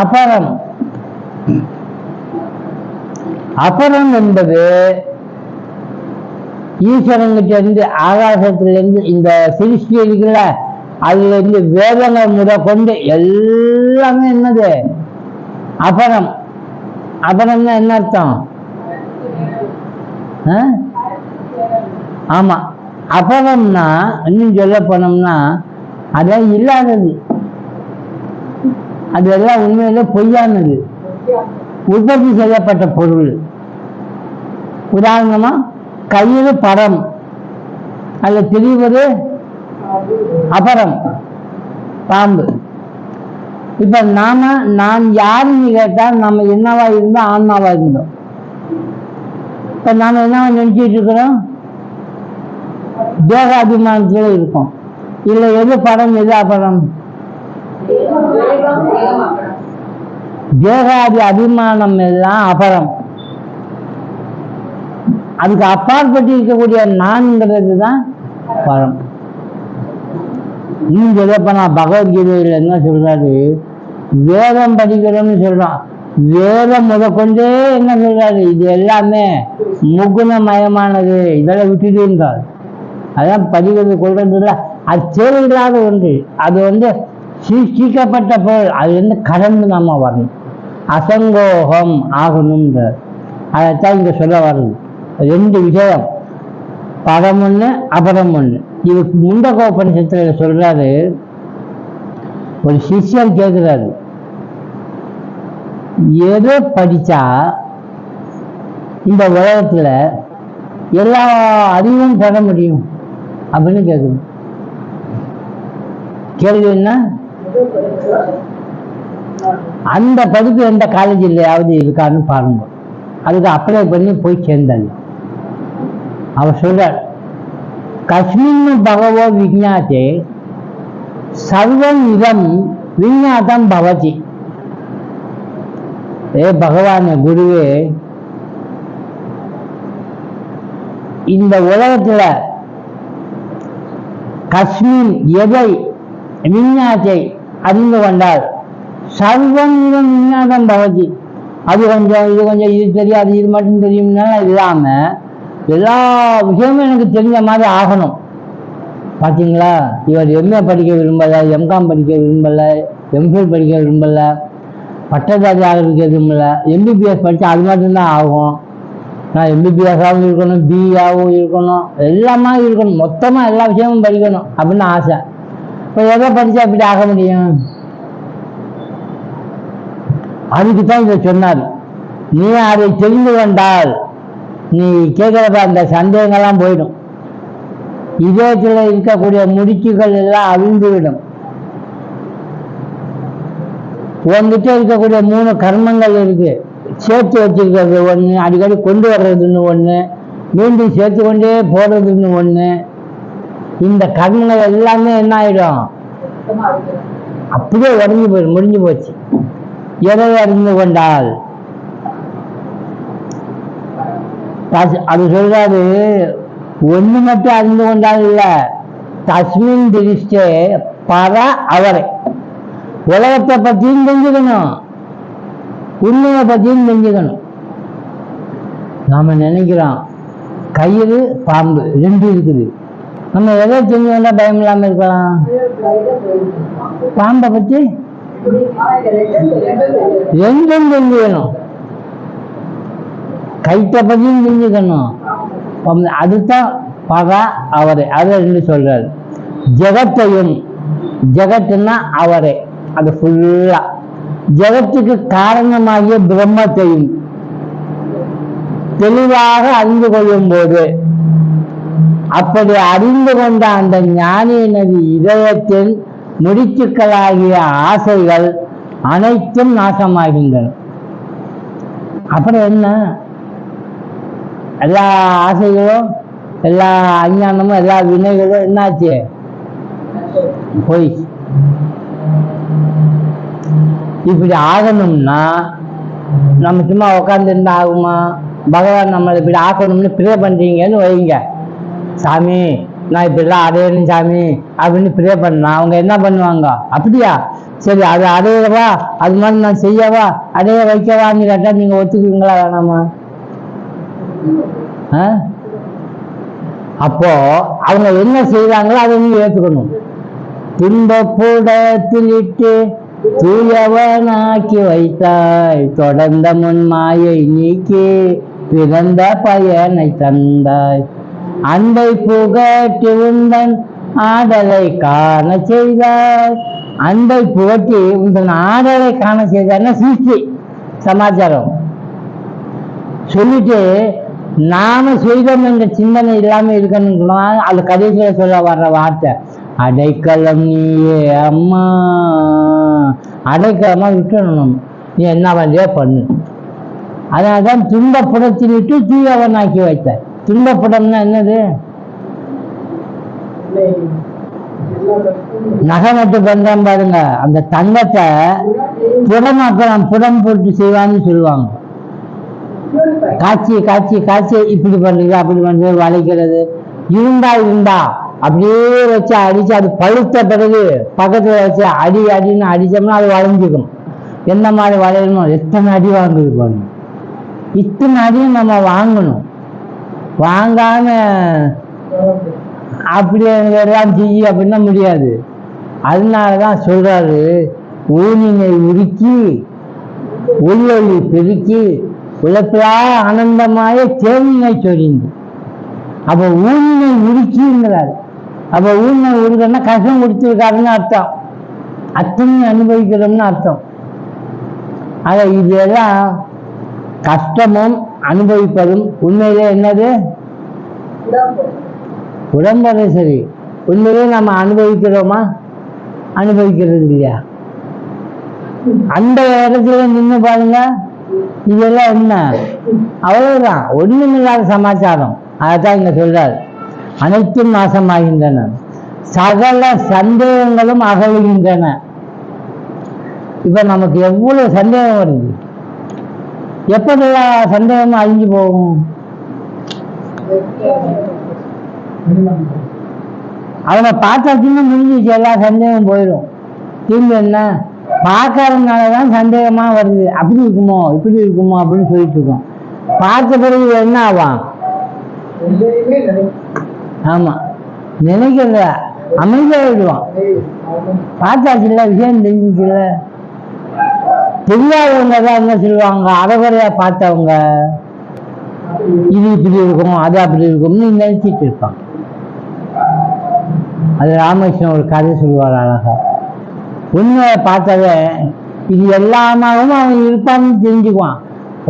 அபரம். அபரம் என்பது ஈஸ்வரன்கிட்ட இருந்து, ஆகாசத்திலிருந்து, இந்த சிருஷ்டி இருக்குல்ல, அதுல இருந்து வேதங்கள் முறை கொண்டு எல்லாமே என்னது? அபரம். அபரம்னா என்ன அர்த்தம்? ஆமா, அபரம்னா இன்னும் சொல்ல போனோம்னா அதெல்லாம் இல்லாதது, அதெல்லாம் உண்மையில பொய்யானது, உற்பத்தி செய்யப்பட்ட பொருள். உதாரணமா கயிறு பரம், அதுல தெரிவது அபரம், பாம்பு. இப்ப நான் யாருன்னு கேட்டா நம்ம என்னவா இருந்தோம்? ஆன்மாவா இருந்தோம். இப்ப நாம என்னவா நினைச்சிட்டு இருக்கிறோம்? தேகாபிமானத்துல இருக்கோம். இல்ல எது படம் எது அபரம்? தேகாதி அபிமானம் எல்லாம் அபரம். அதுக்கு அப்பாற்பட்டு இருக்கக்கூடிய நான்ங்கிறது தான் பரம். இன்னும் சொல்லப்போனா பகவத்கீதையில் என்ன சொல்றாரு, வேதம் படிக்கிறோம்னு சொல்றான். வேதம் முதற்கொண்டே என்ன சொல்றாரு, இது எல்லாமே முகுணமயமானது, இதெல்லாம் விட்டுட்டுன்றார். அதான் படிக்கிறது கொள்றது இல்லை, அது தேவையில்லாத ஒன்று. அது சிருஷ்டிக்கப்பட்ட பொருள், அது கடந்து நாம வரணும், அசங்கோகம் ஆகணும்ன்றார். அதைத்தான் இங்க சொல்ல வருது. 2 விஷயம், பதம் ஒண்ணு அபரம் ஒண்ணு. இதுக்கு முண்டகோபனிஷத்துல சொல்றாரு, ஒரு சிஷ்யன் கேட்கிறாரு, எதை படிச்சா இந்த உலகத்துல எல்லா அறிவும் பெற முடியும் அப்படின்னு கேட்கணும். கேள்வி என்ன, அந்த படிப்பு எந்த காலேஜிலையாவது இருக்கான்னு பாருங்க, அதுக்கு அப்ளை பண்ணி போய் சேர்ந்தாங்க. அவர் சொல்றார், கஸ்மின் பகவோ விஜ்ஞாத்தே சர்வம் இதம் விஞ்ஞாதம் பவதி. ஏ பகவான் குருவே, இந்த உலகத்துல கஸ்மின் எதை விஞ்ஞாத்தை அறிந்து கொண்டால் சர்வம் இதம் விஞ்ஞாதம் பவதி. அது கொஞ்சம் இது கொஞ்சம், இது தெரியாது, இது மட்டும் தெரியும்னா இல்லாம எல்லா விஷயமும் எனக்கு தெரிஞ்ச மாதிரி ஆகணும். பார்த்தீங்களா, இவர் எம்ஏ படிக்க விரும்பலை, எம்காம் படிக்க விரும்பலை, எம்ஃபில் படிக்க விரும்பலை, பட்டதாரி ஆகிறதுக்கு விரும்பலை, எம்பிபிஎஸ் படித்தா அது மட்டும்தான் ஆகும். நான் எம்பிபிஎஸ்ஸாகவும் இருக்கணும், பிஆவும் இருக்கணும், எல்லாமே இருக்கணும், மொத்தமாக எல்லா விஷயமும் படிக்கணும் அப்படின்னு ஆசை. இப்போ எதை படித்தா எப்படி ஆக முடியும்? அதுக்கு தான் இதை சொன்னார், நீ அதை தெரிந்து கொண்டால் நீ கேட்கிறப்ப அந்த சந்தேகங்கள்லாம் போயிடும், இதயத்தில் இருக்கக்கூடிய முடிச்சுகள் எல்லாம் அழிந்துவிடும். உன்கிட்ட இருக்கக்கூடிய 3 கர்மங்கள் இருக்கு, சேர்த்து வச்சிருக்கிறது ஒன்று, அடிக்கடி கொண்டு வர்றதுன்னு ஒன்று, மீண்டும் சேர்த்து கொண்டே போடுறதுன்னு ஒன்று. இந்த கர்மங்கள் எல்லாமே என்ன ஆயிடும், அப்படியே உடஞ்சி போயிடும், முடிஞ்சு போச்சு. எதை அறிந்து கொண்டால், அது சொல்றாரு, ஒண்ணு மட்டும் அறிந்து கொண்டால் இல்ல, தஸ்மின் திருஷ்டே பர அவரை, உலகத்தை பத்தியும் தெரிஞ்சுக்கணும், உண்மையை பத்தியும் தெரிஞ்சுக்கணும். நாம நினைக்கிறோம் கயிறு பாம்பு 2 இருக்குது, நம்ம எதை தெரிஞ்சு கொண்டா பயம் இல்லாம இருக்கலாம்? பாம்பை பத்தி 2ம் தெரிஞ்சுக்கணும், கைத்தை பத்தியும் தெரிஞ்சுக்கணும். அதுதான் பக அவரை, அதை 2 சொல்றாரு. ஜெகத்தையும், ஜெகத்துன்னா அவரை, அது ஃபுல்லா ஜெகத்துக்கு காரணமாகிய பிரம்மத்தையும் தெளிவாக அறிந்து கொள்ளும் போது, அப்படி அறிந்து கொண்ட அந்த ஞானியினது இதயத்தின் முடிச்சுக்களாகிய ஆசைகள் அனைத்தும் நாசமாகின்றன. அப்புறம் என்ன, எல்லா ஆசைகளும், எல்லா அஞ்ஞானமும், எல்லா வினைகளும் என்னாச்சு, போயிடுச்சு. இப்படி ஆகணும்னா நம்ம சும்மா உட்காந்துருந்தா ஆகுமா? பகவான் நம்மளை இப்படி ஆக்கணும்னு ப்ரே பண்றீங்கன்னு வைங்க, சாமி நான் இப்படிலாம் அடையணும் சாமி அப்படின்னு ப்ரே பண்ணா அவங்க என்ன பண்ணுவாங்க, அப்படியா சரி அது அடையவா, அது மாதிரி நான் செய்யவா, அடைய வைக்கவான்னு கேட்டா நீங்க ஒத்துக்குவீங்களா வேணாமா? அப்போ அவங்க என்ன செய்யறாங்களோ அதை நீங்க ஏற்றுக்கணும். துன்பப்புடத்திலிட்டு தூயவனாக்கி வைத்தாய், தொடர்ந்த முன் மாயை நீக்கி பிறந்த பயனை தந்தாய், அன்பை புகட்டி உந்தன் ஆடலை காண செய்தாய். அன்பை புகட்டி உந்தன் ஆடலை காண செய்தார்னா சிருஷ்டி சமாச்சாரம் சொல்லிட்டு நாம செய்தோம் என்ற சிந்தனை இல்லாம இருக்கணும்னா அது கடைசியில சொல்ல வர்ற வார்த்தை அடைக்கலம் நீயே அம்மா. அடைக்கலமா விட்டுணும், நீ என்ன பண்றியோ பண்ணு. அதனால்தான் துன்பப்புடத்தில் விட்டு தூயவனாக்கி வைத்த. துன்பப்புடம்னா என்னது? நகை நட்டு பண்றான் பாருங்க, அந்த தங்கத்தை புடமாக்கலாம், புடம் போட்டு செய்வான்னு சொல்லுவாங்க. காட்சி காட்சி காட்சி இப்படி பண்றது அப்படி பண்றது வளைக்கிறது. இருந்தா அப்படியே வச்சு அடிச்சு அது பழுத்த பிறகு பக்கத்துல வச்சு அடின்னு அடிச்சோம்னா அது வளைஞ்சிக்கும். எந்த மாதிரி வளையணும், எத்தனை அடி வாங்குது பாருங்க. இத்தனை அடியும் நம்ம வாங்கணும். வாங்காம அப்படி எல்லாம் செய்ய அப்படின்னா முடியாது. அதனாலதான் சொல்றாரு, ஊனினை உருக்கி உள்ளொளி பெருக்கி உழைப்பிலா ஆனந்தமாய தேனினை சொரிந்து. அப்ப ஊனினை உருக்கிங்கிறாரு. அப்ப ஊனினை உருக்கன்னா கஷ்டம் கொடுத்துருக்காருன்னு அர்த்தம், அத்தனை அனுபவிக்கிறோம்னு அர்த்தம். ஆக இதெல்லாம் கஷ்டமும் அனுபவிப்பதும் உண்மையிலே என்னது? உடம்பரை. சரி, உண்மையிலே நம்ம அனுபவிக்கிறோமா? அனுபவிக்கிறது இல்லையா? அந்த இடத்துல நின்று பாருங்க, இதெல்லாம் என்ன? அவ்வளவுதான், ஒண்ணுமில்லாத சமாச்சாரம். அதான் இங்க சொல்றாரு, அனைத்தும் நாசமாகின்றன, சகல சந்தேகங்களும் அகழுகின்றன. இப்ப நமக்கு எவ்வளவு சந்தேகம் வருது, எப்படிலாம் சந்தேகமும் அழிஞ்சு போகும்? அவனை பார்த்தாச்சுன்னா முடிஞ்சிச்சு, எல்லா சந்தேகம் போயிடும். திரும்ப என்ன, பார்க்கறதுனாலதான் சந்தேகமா வருது. அப்படி இருக்குமோ இப்படி இருக்குமோ அப்படின்னு சொல்லிட்டு இருக்கோம். பார்த்த பிறகு என்ன ஆவான்? ஆமா, நினைக்கிறத அமைதியாயிடுவான். பார்த்தாச்சுல்ல, விஷயம் தெரிஞ்சிச்சுல்ல. தெரியாதவங்க தான் என்ன சொல்லுவாங்க, அறகுறையா பார்த்தவங்க இது இப்படி இருக்கும் அது அப்படி இருக்கும்னு நினைச்சிட்டு இருப்பான். அது ராமகிருஷ்ணன் ஒரு கதை சொல்லுவார் அழகா. உண்மையை பார்த்தத இது எல்லாமாகவும் அவன் இருப்பான்னு தெரிஞ்சுக்குவான்.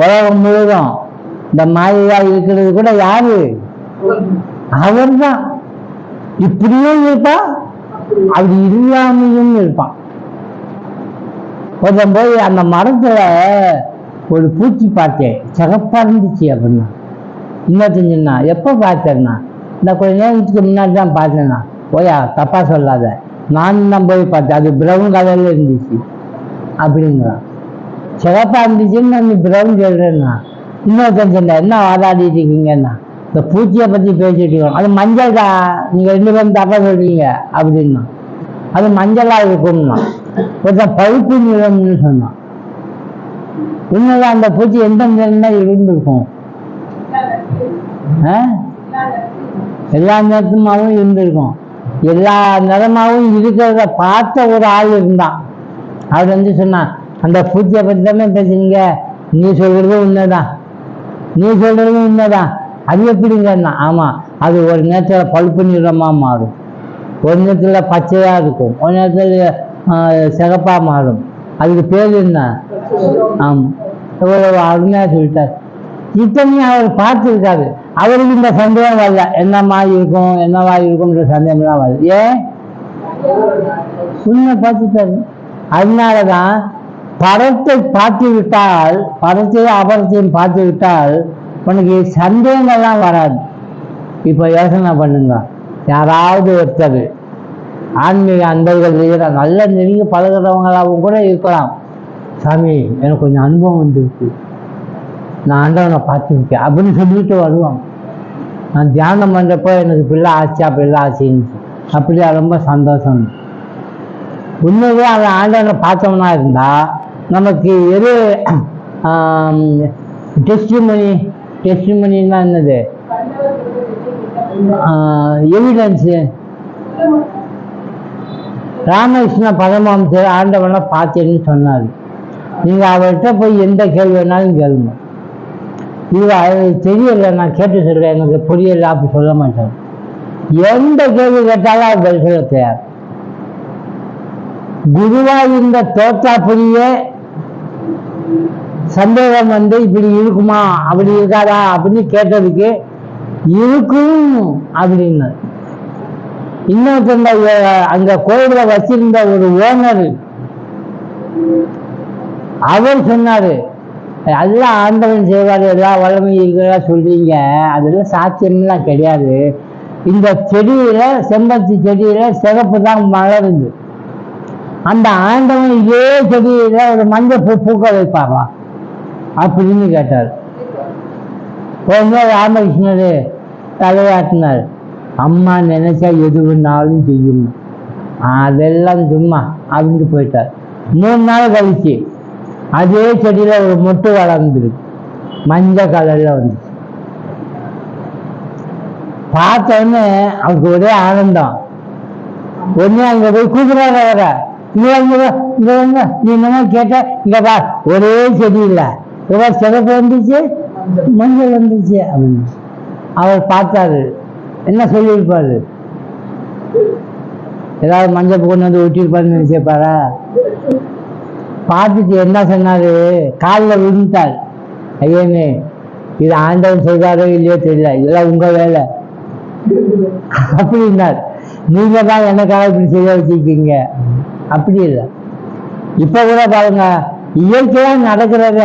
உலகம் முழுதும் இந்த மாதிரியா இருக்கிறது கூட யாரு? அவர் தான். இப்படியும் இருப்பான், அப்படி இல்லாமையும் இருப்பான். கொஞ்சம் போய் அந்த மரத்துல ஒரு பூச்சி பார்த்தேன், சிகப்பா இருந்துச்சு அப்படின்னா. இன்னொருத்தன் சொன்னா, எப்ப பார்த்தேன்னா? இந்த கொஞ்ச நேரத்துக்கு முன்னாடி தான் பார்த்தேன்னா. ஓயா, தப்பா சொல்லாத, நான் தான் போய் பார்த்தேன், அது பிரவுன் கலர்ல இருந்துச்சு அப்படிங்கிறான். சிகப்பா இருந்துச்சுன்னு நீ பிரவுன் சொல்றேன்னா. இன்னொருத்தன் சொன்ன, என்ன வாதாடிட்டு இருக்கீங்கன்னா, இந்த பூச்சியை பத்தி பேசிட்டு இருக்கோம், அது மஞ்சள் தான், நீங்க 2 பேரும் தப்பா சொல்றீங்க அப்படின்னா. அது மஞ்சளா இருக்கும்னா. ஒருத்தன் பழுப்பு நிறம்னு சொன்னான். உண்மைதான், அந்த பூச்சி எந்த நிறம் தான் இருந்திருக்கும்? எல்லா நிறமாவும் இருந்திருக்கும். எல்லா நிறமாவும் இருக்கிறத பார்த்த ஒரு ஆள் இருந்தான். அவர் வந்து சொன்னான், அந்த பூச்சியை பத்தி தானே பேசுறீங்க, நீ சொல்றது உண்மைதான், நீ சொல்றது உண்மைதான், அது எப்படிங்கன்னா? ஆமா, அது ஒரு நேரத்துல பழுப்பு நிறமா மாறும், ஒரு நேரத்துல பச்சையா இருக்கும், ஒரு நேரத்துல சிகப்பா மாறும். அதுக்கு பேர் என்ன? ஆமா, எவ்வளவு அருமையா சொல்லிட்டார். இத்தனையும் அவர் பார்த்துருக்காரு. அவருக்கு இந்த சந்தேகம் வரல, என்னமா இருக்கும் என்னவா இருக்கும்ன்ற சந்தேகம்லாம் வருது. ஏன்? உண்மை பார்த்துட்டாரு. அதனாலதான் பரத்தை பார்த்து விட்டால், பரத்தையும் அபரத்தையும் பார்த்து விட்டால் உனக்கு சந்தேகங்கள்லாம் வராது. இப்ப யோசனை பண்ணுங்க, யாராவது ஒருத்தர் ஆன்மீக அன்பர்கள் நல்ல நெருங்கி பழகிறவங்களாகவும் கூட இருக்கலாம். சாமி, எனக்கு கொஞ்சம் அனுபவம் வந்துருக்கு, நான் ஆண்டவனை பார்த்துருக்கேன் அப்படின்னு சொல்லிட்டு வருவான். நான் தியானம் பண்ணுறப்போ எனக்கு பிள்ளை ஆச்சு, அப்படிலாம் ஆச்சுன்னு. அப்படியா, ரொம்ப சந்தோஷம். உண்மையே அவன் ஆண்டவனை பார்த்தவனா இருந்தா நமக்கு எது டெஸ்டிமனின்னா என்னது? எவிடன்ஸு. ராமகிருஷ்ண பரமஹம்சர் ஆண்டவனை பார்த்தேன்னு சொன்னார். நீங்க அவர்கிட்ட போய் எந்த கேள்வி வேணாலும் கேளுங்க. இது தெரியல, நான் கேட்டு சொல்றேன், எனக்கு புரியல அப்படி சொல்ல மாட்டேன். எந்த கேள்வி கேட்டாலும் அவர் பதில் சொல்ல தயார். குருவா இந்த தோற்றாப்புரிய சந்தேகம் வந்து இப்படி இருக்குமா அப்படி இருக்காதா அப்படின்னு கேட்டதுக்கு இருக்கும் அப்படின்னு. இன்னொருத்த அங்க கோயில வச்சிருந்த ஒரு ஓனர் அவர் சொன்னாரு, அதெல்லாம் ஆண்டவன் செய்வாரு, எல்லாம் வளமை இருக்கிறதா சொல்றீங்க, அதெல்லாம் சாத்தியம்லாம் கிடையாது. இந்த செடியில, செம்பருத்தி செடியில சிகப்பு தான் மலருது, அந்த ஆண்டவன் இதே செடியில ஒரு மஞ்சள் பூக்க வைப்பாரா அப்படின்னு கேட்டார். ராமகிருஷ்ணர் தலையாட்டினார். அம்மா நினைச்சா எது வேணாலும் செய்யும், அதெல்லாம் சும்மா அப்படின்னு போயிட்டார். 3 நாள் கழிச்சு அதே செடியில ஒரு மொட்டு வளர்ந்துருக்கு, மஞ்சள் கலர்ல வந்துச்சு. பார்த்தோன்னே அவருக்கு ஒரே ஆனந்தம். ஒன்னே அங்க போய் கூப்பிடாத வர, இங்க வந்து நீ என்னமோ கேட்ட, இங்க பா ஒரே செடி இல்லை, எவ்வளவு சிறப்பு வந்துச்சு, மஞ்சள் வந்துச்சு அப்படின்னு. அவர் பார்த்தாரு, என்ன சொல்லியிருப்பாரு, ஏதாவது மஞ்சள் கொண்டு வந்து ஒட்டியிருப்பாருன்னு நினைச்சிருப்பாரா? பார்த்துட்டு என்ன சொன்னாரு, காலில் விழுந்தார். ஐயனே, இது ஆண்டவன் செய்தாரோ இல்லையோ தெரியல, இதெல்லாம் உங்க வேலை அப்படின்னார். நீங்க தான் எனக்காக இப்படி செய்ய வச்சிருக்கீங்க. அப்படி இல்லை, இப்ப கூட பாருங்க, இயற்கையா நடக்கிறத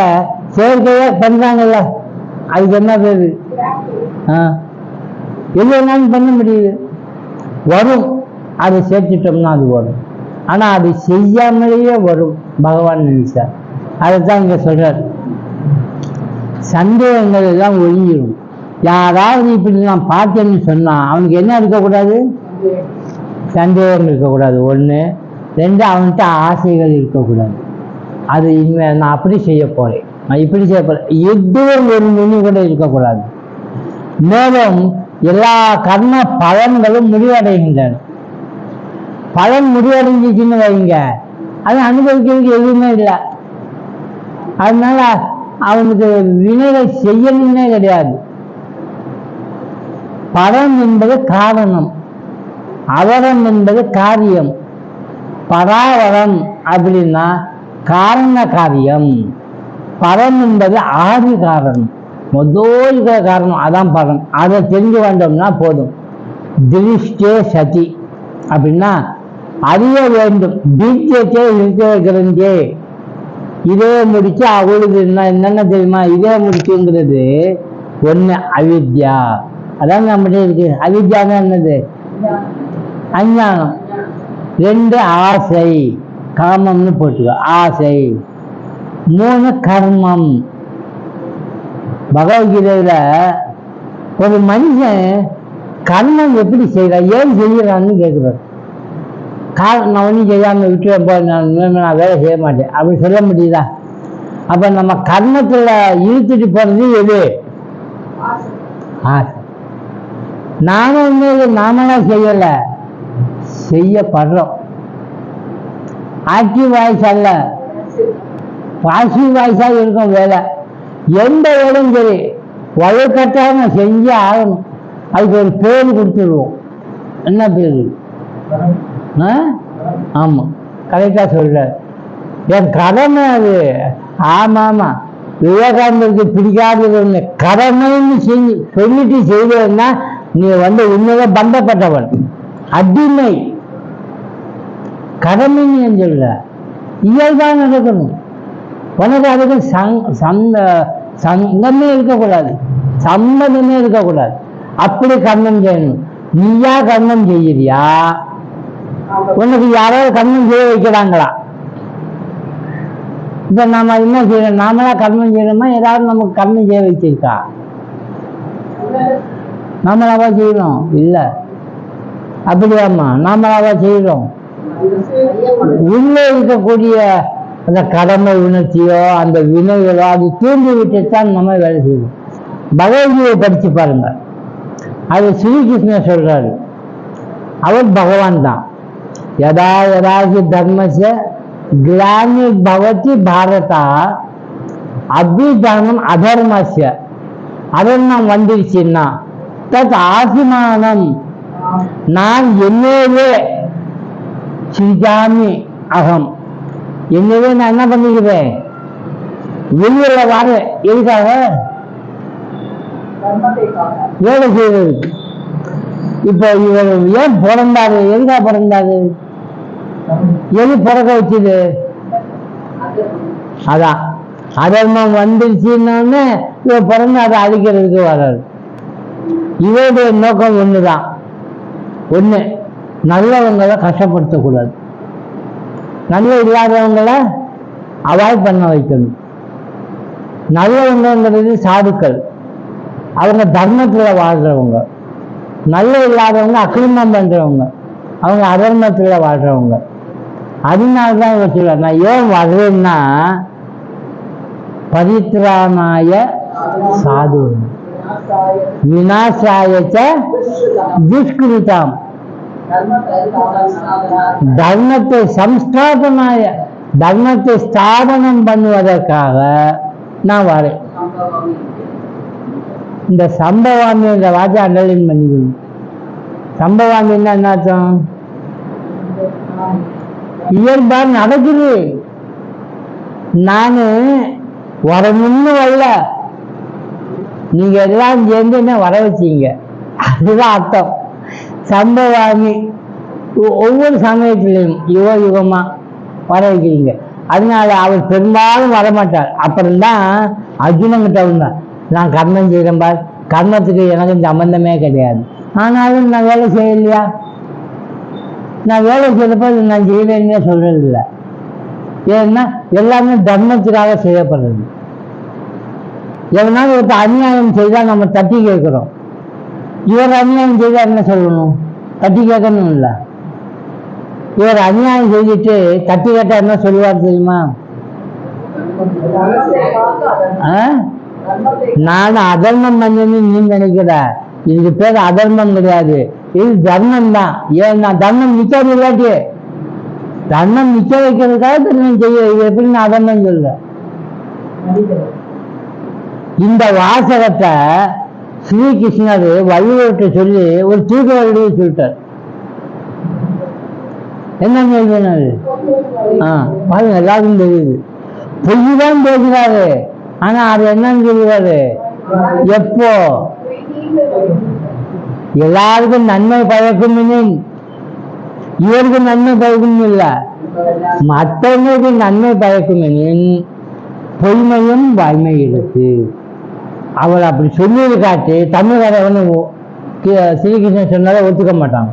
செயற்கையா பண்றாங்கல்ல, அதுக்கு என்ன பேரு? எது வேணாலும் பண்ண முடியுது, வரும். அதை சேர்த்துட்டோம்னா அது வரும். ஆனா அது செய்யாமலேயே வரும், பகவான் நினைச்சார். அதைத்தான் இங்க சொல்றார். சந்தேகங்கள் எல்லாம் ஒழிஞ்சிடும். யாராவது இப்படி நான் பார்த்தேன்னு சொன்னா அவனுக்கு என்ன இருக்கக்கூடாது? சந்தேகம் இருக்கக்கூடாது, 1. 2, அவன்கிட்ட ஆசைகள் இருக்கக்கூடாது. அது இனிமே நான் அப்படி செய்ய போறேன், நான் இப்படி செய்ய போறேன், எதுவும் ஒரு நுண்ணி கூட இருக்கக்கூடாது. மேலும் எல்லா கர்ம பலன்களும் முடிவடைகின்றன. பலன் முடிவடைஞ்சிச்சுன்னு வைங்க, அது அனுபவிக்கிறதுக்கு எதுவுமே இல்லை. அதனால அவனுக்கு வினைகள் செய்யணும்னே கிடையாது. பலம் என்பது காரணம், அவரம் என்பது காரியம். பராவரம் அப்படின்னா காரண காரியம், பரம் என்பது ஆதி காரணம், முதல் காரணம், அதான் பரம். அதை தெரிஞ்சு வந்தோம்னா போதும். திருஷ்டே சதி அப்படின்னா அறிய வேண்டும். பீஜத்தை இருக்க வைக்கிறே, இதே முடிச்சு அவளுக்கு என்னென்ன தெரியுமா? இதே முடிச்சுங்கிறது 1 அவித்யா, அதான் நம்மகிட்ட இருக்கு. அவித்யானா என்னது? அஞ்ஞானம். 2 ஆசை, காமம்னு போட்டுக்க, ஆசை. 3 கர்மம். பகவத்கீதையில ஒரு மனுஷன் கர்மம் எப்படி செய்யறான், ஏன் செய்யறான்னு கேட்கிறார். நான் ஒன்றும் செய்யாம விட்டு நான் வேலை செய்ய மாட்டேன் அப்படின்னு சொல்ல முடியுதா? அப்ப நம்ம கர்மத்துல இழுத்துட்டு போறது எது? ஆசை. நானும் ஒண்ணு நாமளா செய்யல, செய்யப்படுறோம். ஆக்டிவ் வாய்ஸ் அல்ல, பாசிவ் வாய்ஸா இருக்கும் வேலை. எந்த வேலையும் சரி வலுக்கட்டாம செஞ்சே ஆகணும். அதுக்கு ஒரு பேர் கொடுத்துருவோம். என்ன பேரு? ஆமா, கரெக்டா சொல்ற, என் கடமை அது. ஆமா ஆமா, விவேகானந்தருக்கு பிடிக்காதது ஒண்ணு, கடமைன்னு சொல்லிட்டு செய்வதுன்னா நீ உண்மையில பந்தப்பட்டவன், அடிமை. கடமைன்னு ஏன் சொல்ற? இயல்பாக நடக்கணும். உனக்கு அதுக்கு சங்கமே இருக்கக்கூடாது, சம்மதமே இருக்கக்கூடாது. அப்படி கர்மம் செய்யணும். நீயா கர்மம் செய்யறியா, உனக்கு யாராவது கர்மம் செய்ய வைக்கிறாங்களா? இப்ப நாம என்ன செய்யறோம்? நாமளா கர்மம் செய்யணுமா? ஏதாவது நமக்கு கர்மம் செய்ய வச்சிருக்கா? நாமளாவா செய்யறோம்? இல்ல. அப்படியாமா? நாமளாவா செய்யறோம்? உள்ளே இருக்கக்கூடிய அந்த கடமை உணர்ச்சியோ அந்த வினைகளோ அது தூண்டி விட்டுத்தான் நம்ம வேலை செய்வோம். பகவத்கீதையை படிச்சு பாருங்க, அது ஸ்ரீகிருஷ்ணர் சொல்றாரு. அவர் பகவான் தான். யதா யதாகி தர்மஸ்ய கிளானி பவதி பாரதா அபிதர்மம் அதர்மஸ்ய, அதர்மம் வந்துருச்சுன்னா தத் ஆசிமானம், நான் என்னவே சிஜாமி அகம், என்னவே நான் என்ன பண்ணிக்கிறேன்? வெளியில வர எதுக்காக? வேலை செய்வதற்கு. இப்ப இவர் ஏன் பிறந்தாரு? எதுக்காக பிறந்தாரு? எது பிறக்க வச்சுது? அதான் அதர்மம் வந்துருச்சுன்னு இவர் பிறந்து அதை அழிக்கிறதுக்கு வர்றாரு. இவருடைய நோக்கம் ஒண்ணுதான், ஒண்ணு, நல்லவங்களை கஷ்டப்படுத்தக்கூடாது, நல்ல இல்லாதவங்களை அவாய்ட் பண்ண வைக்கணும். நல்லவங்கிறது சாதுக்கள், அவங்க தர்மத்துல வாழ்றவங்க. நல்ல இல்லாதவங்க அக்கிரமம் பண்றவங்க, அவங்க அதர்மத்துல வாழ்றவங்க. அதனால்தான் இவர் சொல்றார். நான் ஏன் வர்றேன்னா பரித்ராணாய சாது விநாசாயச்ச துஷ்கிருதாம், தர்மத்தை சம்ஸ்தாபனாய, தர்மத்தை ஸ்தாபனம் பண்ணுவதற்காக நான் வரேன். இந்த சம்பவாமி இந்த வார்த்தை அண்டர்லைன் பண்ணிக்கணும். சம்பவாமின்னா என்ன அர்த்தம்? இயல்பா நடக்குது, நானு வரணும்னு வரல, நீங்க எல்லாம் சேர்ந்து என்ன வர வச்சீங்க, அதுதான் அர்த்தம். சம்பவாமி ஒவ்வொரு சமயத்திலையும் யுக யுகமா வர வைக்கிறீங்க. அதனால அவர் பெரும்பாலும் வரமாட்டார். அப்புறம்தான் அர்ஜுனங்கிட்ட வந்தார், நான் கர்மம் செய்கிறேன் பார், கர்மத்துக்கு எனக்கு சம்பந்தமே கிடையாது, ஆனாலும் நான் வேலை செய்யலையா, நான் வேலை செய்யறப்ப நான் செய்யலைன்னு சொல்றது இல்லை. ஏன்னா எல்லாமே தர்மத்துக்காக செய்யப்படுறது. எவனாலும் ஒருத்தர் அநியாயம் செய்தால் நம்ம தட்டி கேட்கிறோம். இவர் அநியாயம் செய்தா என்ன சொல்லணும்? தட்டி கேட்கணும் இல்லை. இவர் அநியாயம் செய்துட்டு தட்டி கேட்டா என்ன சொல்லுவார் தெரியுமா? நான் அதர்மம் பண்ணு நீ நினைக்கிற, இதுக்கு பேர் அதர்மம் கிடையாது, இது தர்மம் தான். ஏன்னா தர்மம் நிக்காது இல்லாட்டி, தர்மம் நிக்க வைக்கிறதுக்காக தர்மம் செய்ய, இது எப்படி நான் அதர்மம் சொல்ல? இந்த வாசகத்தை ஸ்ரீகிருஷ்ணர் வள்ளுவர்கிட்ட சொல்லி ஒரு தூக்க வள்ளுவர் சொல்லிட்டார். என்ன எழுதினாரு? பாருங்க, எல்லாருக்கும் தெரியுது. பொய்தான் பேசுறாரு, ஆனா அது என்னன்னு சொல்லுவாரு? எப்போ எல்லாருக்கும் நன்மை பயக்கும், இவருக்கு நன்மை பயக்கும் இல்ல, மற்றவங்களுக்கு நன்மை பயக்கும் பொய்மையும் வாய்மை இருக்கு. அவர் அப்படி சொல்லியது காட்டி தமிழ்காரவனு ஸ்ரீகிருஷ்ணன் சொன்னால ஒத்துக்க மாட்டாங்க.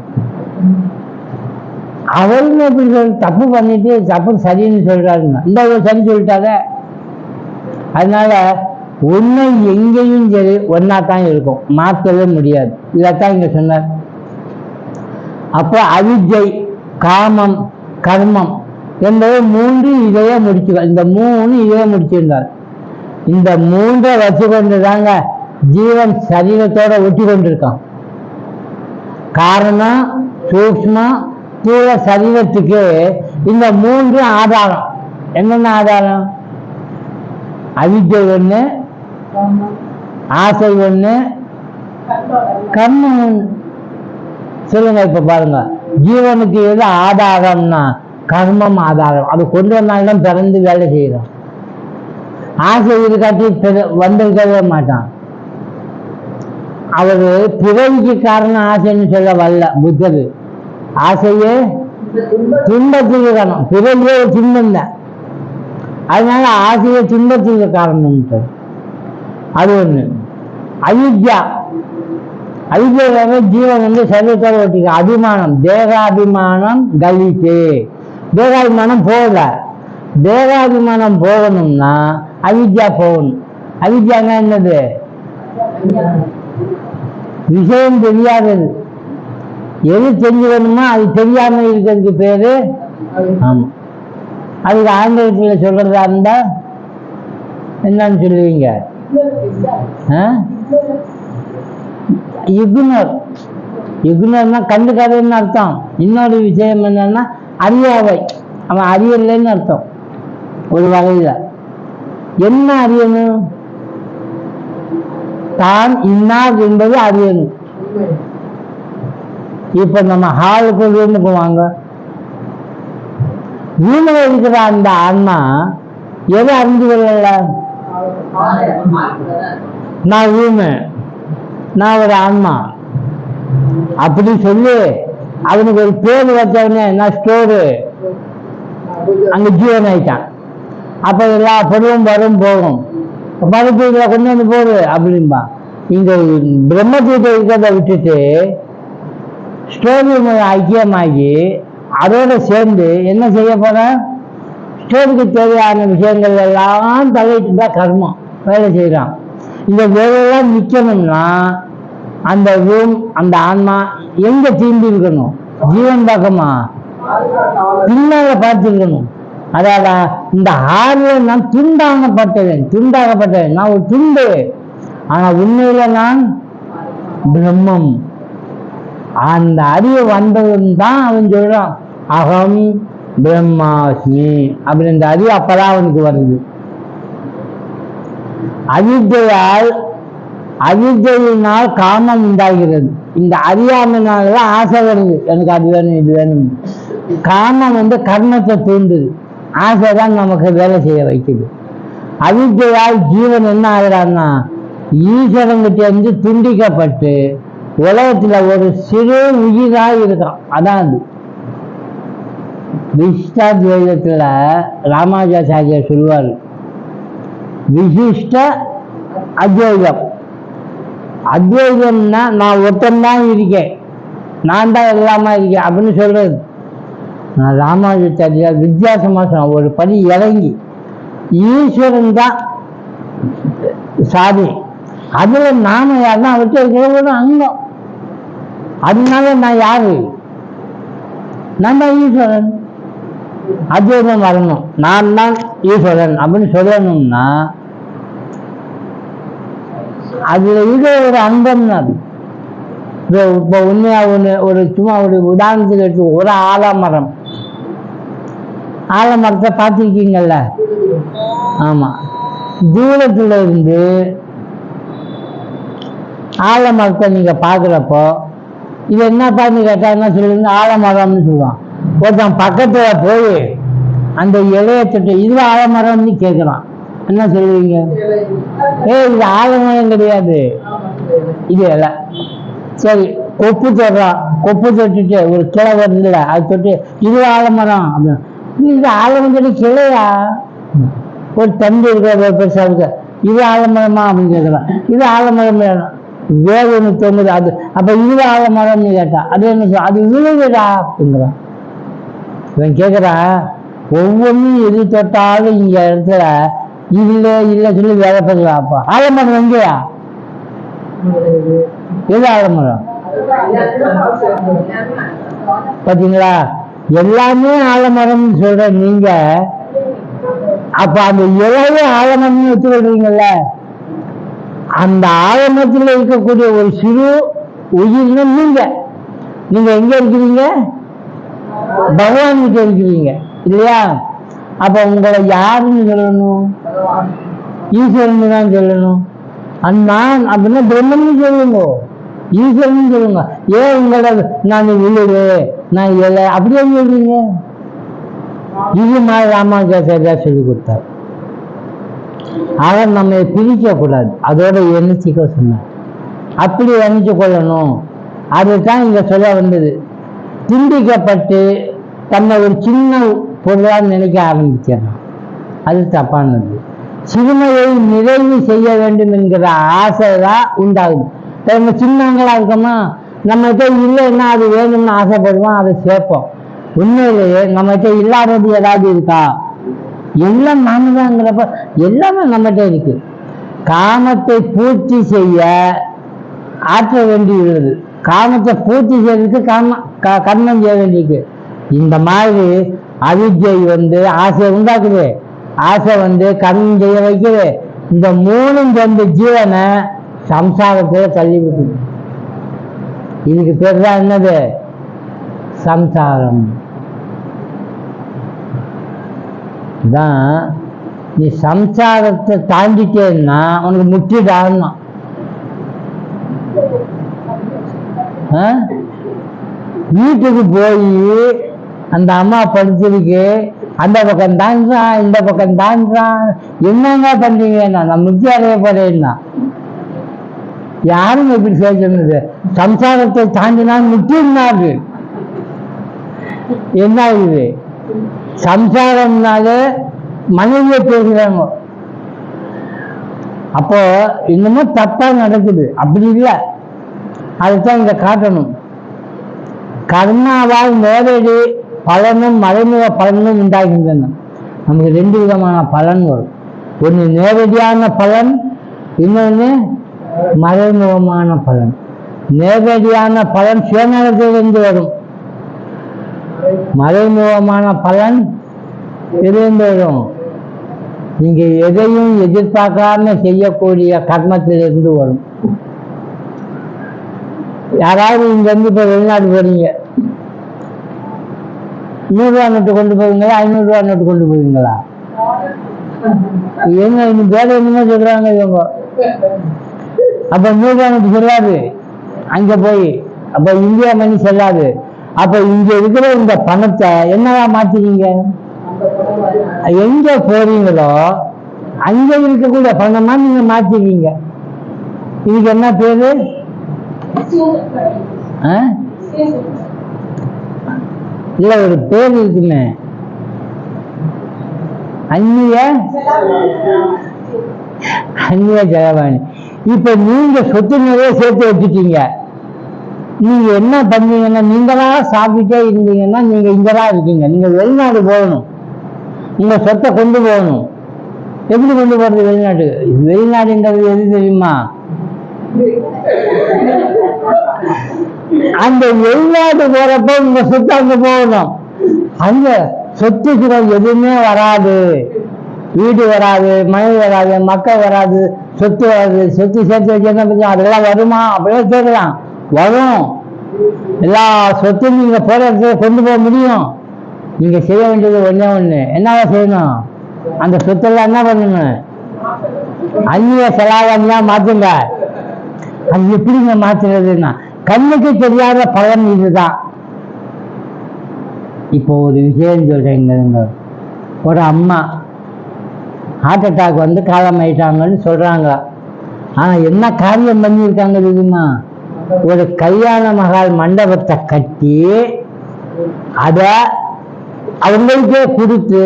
அவருமே எப்படி தப்பு பண்ணிட்டு தப்பு சரின்னு சொல்றாருன்னா இந்த சரி சொல்லிட்டாங்க. அதனால உண்மை எங்கேயும் சரி ஒன்னா தான் இருக்கும், மாற்றவே முடியாது. இதைத்தான் இங்க சொன்னார். அப்போ அவித்யை, காமம், கர்மம் என்பது மூன்று இதையே முடிச்சு, இந்த மூணு இதையே முடிச்சிருந்தார். இந்த மூன்றை வச்சு கொண்டு தாங்க ஜீவன் சரீரத்தோட ஒட்டி கொண்டிருக்கான். காரணம் சூக்ஷ்மம் தூர சரீரத்துக்கு இந்த மூன்று ஆதாரம். என்னென்ன ஆதாரம்? அவித்யை ஒண்ணு, ஆசை ஒண்ணு, கர்மம் ஒண்ணு. சொல்லுங்க. இப்ப பாருங்க, ஜீவனுக்கு எது ஆதாரம்னா கர்மம் ஆதாரம். அது கொண்டு வந்தாலும் பிறந்து வேலை செய்யறோம். ஆசை இருக்காட்டி வந்திருக்கவே மாட்டான். அவரு பிறவிக்கு காரணம் ஆசைன்னு சொல்ல வரல புத்தர். ஆசையே துன்பத்துக்கு காரணம், பிறவியே ஒரு துன்பம் தான். அதனால ஆசையை துன்பத்துக்கு காரணம். அது ஒண்ணு. அவித்யா, அவித்யாவே ஜீவன் சரீரத்தோட ஒட்டிக்க. அபிமானம், தேகாபிமானம் கலித்தே. தேகாபிமானம் போகல. தேகாபிமானம் போகணும்னா அவித்யா போகணும். அவித்யாங்க என்னது? விஷயம் தெரியாதது. எது தெரிஞ்சுக்கணுமோ அது தெரியாம இருக்கிறதுக்கு பேரு. ஆமா, அதுக்கு ஆங்கிலத்தில் சொல்றதா இருந்தா என்னன்னு சொல்லுவீங்க? இகுனர். இகுனர்னா கண்டுக்காதன்னு அர்த்தம். இன்னொரு விஷயம் என்னன்னா அறியாவை, அவன் அறியலைன்னு அர்த்தம். ஒரு வகையில என்ன அறியணும்? தான் இன்னார் என்பது அறியணும். இப்ப நம்ம ஹாலுக்கு வீடு போவாங்க, வீணை இருக்கிற அந்த ஆன்மா எதை அறிந்து கொள்ளல? நான் வீணை, நான் ஒரு ஆன்மா அப்படி சொல்லி அவனுக்கு ஒரு பேர் வச்சவனே நான் ஸ்டோரு, அங்க ஜீவன் ஆயிட்டான். அப்ப எல்லா பொருளும் வரும் போகும், மறுபடியும் கொண்டு வந்து போடு அப்படின்பா. இங்க பிரம்மத்துக்கிட்ட இருக்கிறத விட்டுட்டு ஸ்டோரி ஐக்கியமாகி அதோட சேர்ந்து என்ன செய்ய போற? ஸ்டோரிக்கு தேவையான விஷயங்கள் எல்லாம் தலையிட்டு தான் கர்மம் வேலை செய்யறான். இந்த வேலையெல்லாம் நிக்கணும்னா அந்த ரூம், அந்த ஆன்மா எங்க தீண்டி இருக்கணும்? ஜீவன் பக்கமா? பின்னால பார்த்துருக்கணும். அதாவது இந்த ஆறுல நான் துண்டாகப்பட்டவன், நான் ஒரு துண்டு. ஆனா உண்மையில நான் பிரம்மம். அந்த அறிவு வந்தவன் தான் அவன் சொல்றான், அகம் பிரம்மாஸ்மி அப்படின்ற அறிவு அப்பதான் அவனுக்கு வருது. அவித்தையினால் காமம் உண்டாகிறது. இந்த அறியாமையினாலதான் ஆசை வருது, எனக்கு அது வேணும் இது வேணும். காமம் கர்மத்தை தூண்டுது, ஆசைதான் நமக்கு வேலை செய்ய வைக்குது. அவித்தையால் ஜீவன் என்ன ஆகிறான்னா ஈஸ்வரங்கிட்ட துண்டிக்கப்பட்டு உலகத்துல ஒரு சிறு உயிரா இருக்கான். அதான் அது விசிஷ்டாத்வைதத்துல ராமானுஜாச்சாரியார் சொல்லுவாரு, விசிஷ்ட அத்வைதம். அத்வைதம்னா நான் ஒருத்தன்தான் இருக்கேன், நான் தான் எல்லாமா இருக்கேன் அப்படின்னு சொல்றது. நான் ராமானுஜாச்சாரியார் வித்தியாசமா சொன்ன, ஒரு படி இறங்கி ஈஸ்வரன் தான் சாதி, அதுல நாம யாருன்னா அவற்றை இருக்கிற ஒரு அங்கம். அதனால நான் யாரு? நான் தான் ஈஸ்வரன். அத்வைதம் வரணும், நான் தான் ஈஸ்வரன் அப்படின்னு சொல்லணும்னா அதுல இது ஒரு அங்கம் தான். இப்போ உண்மையா ஒரு சும்மா ஒரு உதாரணத்துக்கு எடுத்து, ஒரு ஆலமரம், ஆலமரத்தை பார்த்துருக்கீங்கல்ல? ஆமா, தூரத்துல இருந்து ஆலமரத்தை நீங்க பாக்குறப்போ இது என்னப்பான்னு கேட்டா என்ன சொல்லுங்க? ஆலமரம்னு சொல்லுவான். ஒருத்தன் பக்கத்துல போய் அந்த இலைய தொட்டு இது ஆலமரம்னு கேட்கிறான், என்ன சொல்லுவீங்க? இது ஆலமரம் கிடையாது, இது இலை. சரி, கொப்பு தொடுறான், கொப்பு தொட்டுட்டு ஒரு கிளை வருது இல்லை, அது தொட்டு இது ஆலமரம் அப்படின்னு. இது ஆலமரம் கிளையா? ஒரு தண்டு இருக்கிற பெருசா இருக்க, இது ஆலமரமா அப்படின்னு கேட்கலாம். இது ஆலமரம் வேறு ஒன்று தொங்குது, அது அப்ப இது ஆலமரம்னு கேட்டா அது என்ன சொல்ல? அது விழுகுதா அப்படிங்கிறான். இவன் கேட்குறான், ஒவ்வொன்றும் எது தொட்டாலும் இங்க இடத்துல இல்லை சொல்லி வேலை பார்க்கலாம். அப்பா ஆலமரம் எங்கேயா? எது ஆலமரம்? பாத்தீங்களா? எல்லாமே ஆலமரம் சொல்ற நீங்க, அப்ப அந்த இலையே ஆலமரம்னு வச்சுக்கிறீங்கல்ல, அந்த ஆலமரத்தில் இருக்கக்கூடிய ஒரு சிறு உயிர்னு நீங்க எங்க இருக்கிறீங்க? பகவான் கிட்ட இருக்கிறீங்க இல்லையா? அப்ப உங்களை யாருன்னு சொல்லணும்? ஈஸ்வரன் தான் சொல்லணும். நான் அப்படின்னா பிரம்மன்னு சொல்லுங்க, ஈஸ்வரன் சொல்லுங்க. ஏன் உங்களோட நான் விழுது நான் இலை அப்படியே சொல்றீங்க? இது மாதிரி ராமானுஜாச்சாரியா சொல்லி கொடுத்தார். ஆக நம்ம பிரிக்க கூடாது, அதோட எண்ணிச்சிக்க சொன்னார். அப்படி எண்ணிச்சு கொள்ளணும். அதுதான் இங்க சொல்ல வந்தது. துண்டிக்கப்பட்டு தன்னை ஒரு சின்ன பொருளாக நினைக்க ஆரம்பிச்சிடலாம், அது தப்பானது. சிறுமையை நிறைவு செய்ய வேண்டும் என்கிற ஆசைதான் உண்டாகும். நம்ம சின்னங்களா இருக்கோமா, நம்மகிட்ட இல்லைன்னா அது வேணும்னு ஆசைப்படுவோம், அதை சேர்ப்போம். உண்மையிலேயே நம்மகிட்ட இல்லாதது ஏதாவது இருக்கா? எல்லாம் நாமதாங்கிறப்ப எல்லாமே நம்மகிட்ட இருக்கு. காமத்தை பூர்த்தி செய்ய ஆற்ற வேண்டியுள்ளது. காமத்தை பூர்த்தி செய்யறதுக்கு கர்மம் செய்ய வேண்டியிருக்கு. இந்த மாதிரி அவித்யை ஆசையை உண்டாக்குது, ஆசை கர்மம் செய்ய வைக்குது. இந்த மூணும் சேர்ந்த ஜீவனை சம்சாரத்துல தள்ளி விட்டுது. இதுக்கு பேர் தான் என்னது? சம்சாரம். தான் நீ சம்சாரத்தை தாண்டிட்டேன்னா உனக்கு முற்றிடான்னா. வீட்டுக்கு போய் அந்த அம்மா படுத்திருக்கு, அந்த பக்கம் தாண்டான் இந்த பக்கம் தாண்டான், என்னங்க பண்றீங்க? நான் முத்தி அடைய போறேன்னா யாரும் எப்படி சேர்ந்து சம்சாரத்தை தாண்டினா முற்றினாரு. என்ன ஆகுது? சம்சாரம்னாலே மனைவியை பேசுறாங்க. அப்போ இன்னமும் தப்பா நடக்குது. அப்படி இல்லை, அதுதான் இங்க காட்டணும். கர்மாவால் நேரடி பலனும் மறைமுக பலனும் உண்டாகின்றன. நமக்கு ரெண்டு விதமான பலன் வரும். ஒன்று நேரடியான பலன், இன்னொன்று மறைமுகமான பலன். நேரடியான பலன் சுயநலத்திலிருந்து வரும், மறைமுகமான பலன் இருந்து வரும். நீங்க எதையும் எதிர்பார்க்காம செய்யக்கூடிய கர்மத்திலிருந்து வரும். யாராவது இங்க இருந்து இப்ப வெளிநாடு போறீங்க, 100 ரூபா நோட்டு கொண்டு போவீங்களா, 500 ரூபா நோட்டு கொண்டு போவீங்களா? என்ன வேலை என்னமோ சொல்றாங்க இவங்க. அப்ப 100 ரூபா நோட்டு செல்லாது அங்க போய், அப்ப இந்தியா மணி செல்லாது. அப்ப இங்க இருக்கிற இந்த பணத்தை என்னவா மாத்தினீங்க? எங்க போறீங்களோ அங்க இருக்கக்கூடிய பணமா நீங்க மாத்திருவீங்க. இதுக்கு என்ன பேரு? இல்ல ஒரு பேர் இருக்குமே, அந்நிய செலவாணி. இப்ப நீங்க சொத்து நிறைய சேர்த்து வச்சுட்டீங்க. நீங்க என்ன பண்ணீங்கன்னா, நீங்களா சாப்பிட்டுட்டே இருந்தீங்கன்னா நீங்க இங்கதான் இருக்கீங்க. நீங்க வெளிநாடு போகணும், உங்க சொத்தை கொண்டு போகணும். எப்படி கொண்டு போறது வெளிநாடு? வெளிநாடுன்றது எது தெரியுமா? அந்த வெளிநாட்டு போறப்ப உங்க சொத்து அங்க போகணும். அங்க சொத்துக்கு எதுவுமே வராது, வீடு வராது, மனைவி வராது, மக்கள் வராது, சொத்து வராது. சொத்து சேர்த்து வச்சு என்ன பண்ணி அதெல்லாம் வருமா அப்படியே கேட்கலாம். வரும். எல்லா சொத்தையும் நீங்க போற இடத்துல கொண்டு போக முடியும். நீங்க செய்ய வேண்டியது ஒண்ணே ஒண்ணு. என்னவா செய்யணும்? அந்த சொத்தெல்லாம் என்ன பண்ணணும்? அந்நிய செலாவணியா மாத்துங்க. அது எப்படிங்க மாத்துறதுன்னா, கண்ணுக்கு தெரியாத பலன் இதுதான். இப்போ ஒரு விஷயம் சொல்றேங்க. ஒரு அம்மா ஹார்ட் அட்டாக் வந்து காலமாயிட்டாங்கன்னு சொல்றாங்க. ஆனா என்ன காரியம் பண்ணியிருக்காங்க தெரியுமா? ஒரு கல்யாண மகால் மண்டபத்தை கட்டி அத அவங்களுக்கே கொடுத்து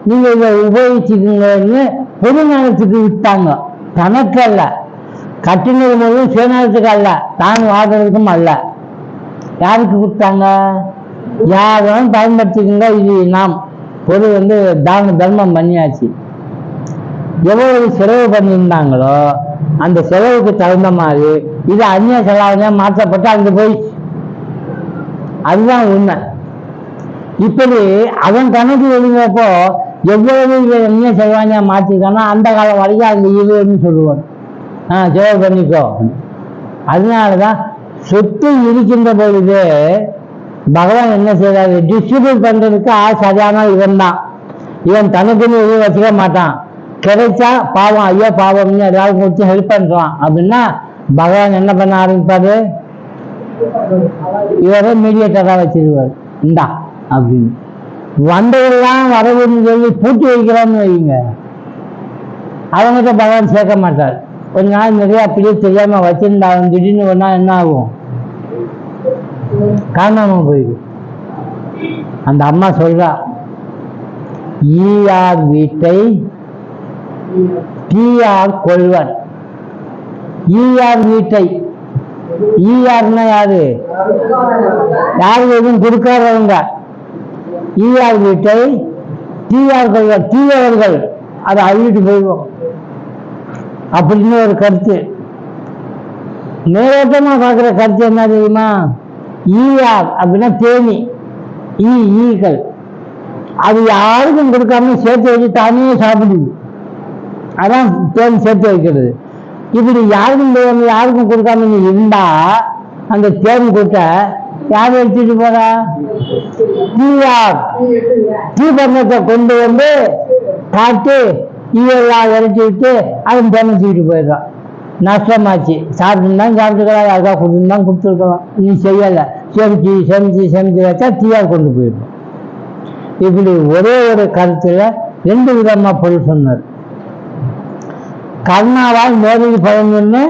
நீங்க இதை உபயோகிச்சுக்கீங்கன்னு பொது நலத்துக்கு விட்டாங்க. தனக்கு அல்ல, கட்டினது போதும் சுயநலத்துக்கு அல்ல, தான் வாழ்றதுக்கும் அல்ல. யாருக்கு கொடுத்தாங்க? யாரும் பயன்படுத்திக்கங்க, இது நாம் பொது தான தர்மம் பண்ணியாச்சு. எவ்வளவு செலவு பண்ணியிருந்தாங்களோ அந்த செலவுக்கு தகுந்த மாதிரி இது அந்நிய செலவுனா மாற்றப்பட்டு அங்க போய், அதுதான் உண்மை. இப்படி அவன் கணக்கு எழுதுறப்போ எவ்வளவு அந்நிய செலவானியா மாற்றிருக்கானா அந்த காலம் வரைக்கும் அங்க இதுன்னு சொல்லுவான். செலவு பண்ணிக்கோ. அதனாலதான் சொத்து இருக்கின்ற பொழுது பகவான் என்ன செய்யறாரு? டிஸ்ட்ரிபியூட் பண்றதுக்கு சரியான இவன் தான். இவன் தனக்குன்னு எதுவும் வச்சுக்க மாட்டான். கிடைச்சா பாவம், ஐயோ பாவம்னு எல்லாரும் கொடுத்து ஹெல்ப் பண்றான் அப்படின்னா பகவான் என்ன பண்ண ஆரம்பிப்பாரு? இவரை மீடியேட்டரா வச்சிருவார். இந்தா அப்படின்னு வந்தவெல்லாம் வரவுன்னு சொல்லி பூட்டி வைக்கிறான்னு வைங்க, அவங்ககிட்ட பகவான் சேர்க்க மாட்டார். ஒரு நாள் நிறைய அப்படியே தெரியாம வச்சிருந்தாங்க, திடீர்னு ஒரு நாள் என்ன ஆகும்? காணாம போயிடும். அந்த அம்மா சொல்றா, ஈயார் வீட்டை தீயார் கொள்வன். ஈயார் வீட்டை, ஈயார்னா யாரு? யாருக்கு எதுவும் கொடுக்காதவங்க. ஈயார் வீட்டை தீயார் கொள்வர், தீயவர்கள் அதை அழிட்டு போயிடும் அப்படின்னு ஒரு கருத்து. நேரத்தமா பார்க்குற கருத்து என்ன தெரியுமா? ஈயார் அப்படின்னா தேனி, ஈக்கள். அது யாருக்கும் கொடுக்காம சேர்த்து வச்சு தானே சாப்பிடுது. அதான் தேன் சேர்த்து வைக்கிறது. இப்படி யாருக்கும் கொடுக்காம நீ இருந்தா அந்த தேன் கூட்ட யார் எடுத்துட்டு போறா? தீயார் தீபர்ணத்தை கொண்டு வந்து காட்டு ஈயெல்லாம் இறச்சி விட்டு அவன் தேனை தூக்கிட்டு போயிடுறான். நஷ்டமாச்சு. சாப்பிட்டுருந்தான் சாப்பிட்டுக்கலாம், யாருக்கா கொடுத்துருந்தான் கொடுத்துருக்கலாம். நீ செய்யலை, செமிச்சு வச்சா தீயார் கொண்டு போயிடும். இப்படி ஒரே ஒரு கருத்துல 2 விதமா பொருள் சொன்னார். கர்ணாவால் நேரடி பலன்னு,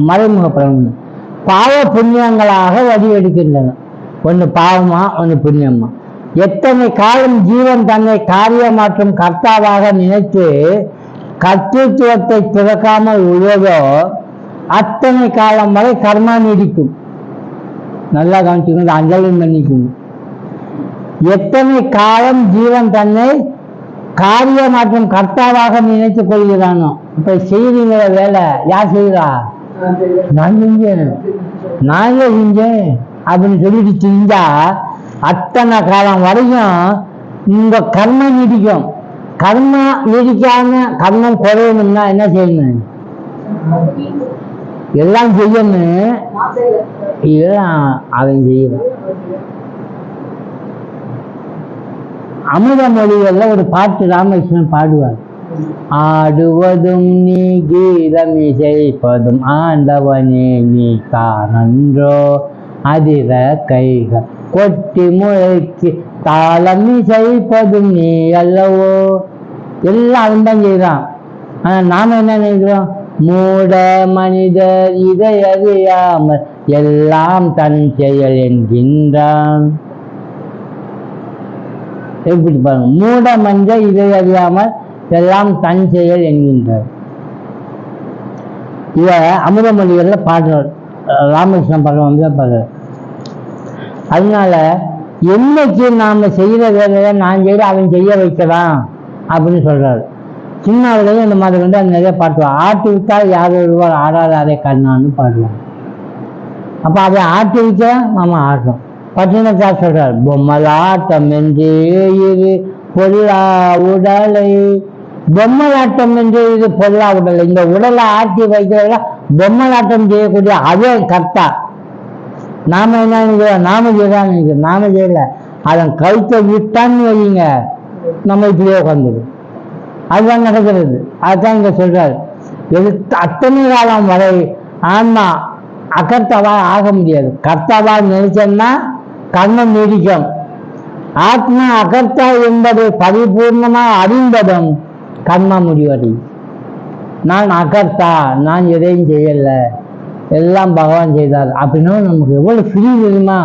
மறைமுக பலன். பாவ புண்ணியங்களாக வடிவெடுக்கின்றன. ஒன்று பாவமா, ஒன்று புண்ணியமா. எத்தனை காலம் ஜீவன் தன்னை காரியமாற்றும் கர்த்தாவாக நினைத்து கர்த்தத்துவத்தை திறக்காமல் உள்ளதோ அத்தனை காலம் வரை கர்மா நீடிக்கும். நல்லா கவனிச்சுக்கணும், அஞ்சலும் பண்ணிக்கும். எத்தனை காலம் ஜீவன் தன்னை காரிய மற்றும் கர்த்தாவாக நினைத்துக் கொள்கிறானோ. இப்ப செய்திங்கிற வேலை யார் செய்கிறா? நான் செஞ்சேன், நான் செஞ்சேன் அப்படின்னு சொல்லிட்டு செஞ்சா அத்தனை காலம் வரைக்கும் இந்த கர்மம் நீடிக்கும். கர்மம் நீடிக்காம கர்மம் குறையணும்னா என்ன செய்யணும்? எல்லாம் செய்யணும், இதெல்லாம் அவன் செய்யணும். அமுத மொழிகள்ல ஒரு பாட்டு ராமகிருஷ்ணன் பாடுவார். ஆடுவதும் நீ கீதம் இசைப்பதும் ஆண்டவனே நீ காணன்றோ, அதிர கைகள் கொட்டி முளைக்கு தாளம் இசைப்பதும் நீ அல்லவோ. எல்லாம் அவன் தான் செய்யறான். ஆனா நாம என்ன நினைக்கிறோம்? மூட மனிதர் இதை அறியாமல் எல்லாம் தன் செயல் என்கின்றான். எப்படி பாருங்க, மூட மனிதர் இதை அறியாமல் எல்லாம் தன் செயல் என்கின்றார். இவ அமுதமொழிகள்ல பாடுறார், ராமகிருஷ்ணன் பகவான் பாடுறார். அதனால என்னைக்கு நாம செய்யற வேலையை நான் செய்ய அவன் செய்ய வைக்கலாம் அப்படின்னு சொல்றாரு. சின்னவளையும் இந்த மாதிரி வந்து அது நிறைய பாட்டுவான். ஆட்டி விட்டால் யார் ஒருவர் ஆடாதாரே கண்ணான்னு பாடுவான். அப்ப அதை ஆட்டி விட்டா நாம ஆடுறோம். பட்டினத்தார் சொல்றார், பொம்மலாட்டம் என்று இரு பொல்லா உடலை. பொம்மலாட்டம் என்று இது பொல்லா உடலை. இந்த உடலை ஆட்டி வைக்கிறத பொம்மலாட்டம் செய்யக்கூடிய அதே கர்த்தா. நாம என்ன நினைக்கிறோம்? நாம செய்யறான்னு நினைக்கிறோம். நாம செய்யல, அதன் கழுத்தை விட்டான்னு வைங்க, நம்ம இப்படியே உட்காந்துடும். அதுதான் நடக்கிறது. அதுதான் இங்க சொல்றாரு. அத்தனை காலம் வரை ஆன்மா அகர்த்தாவா ஆக முடியாது. கர்த்தாவா நினைச்சோம்னா கர்மம் நீடிக்கும். ஆத்மா அகர்த்தா என்பதை பரிபூர்ணமா அறிந்ததும் கர்மம் முடிவடையும். நான் அகர்த்தா, நான் எதையும் செய்யல, எல்லாம் பகவான் செய்தார் அப்படின்னா நமக்கு எவ்வளவு ஃப்ரீ தெரியுமா?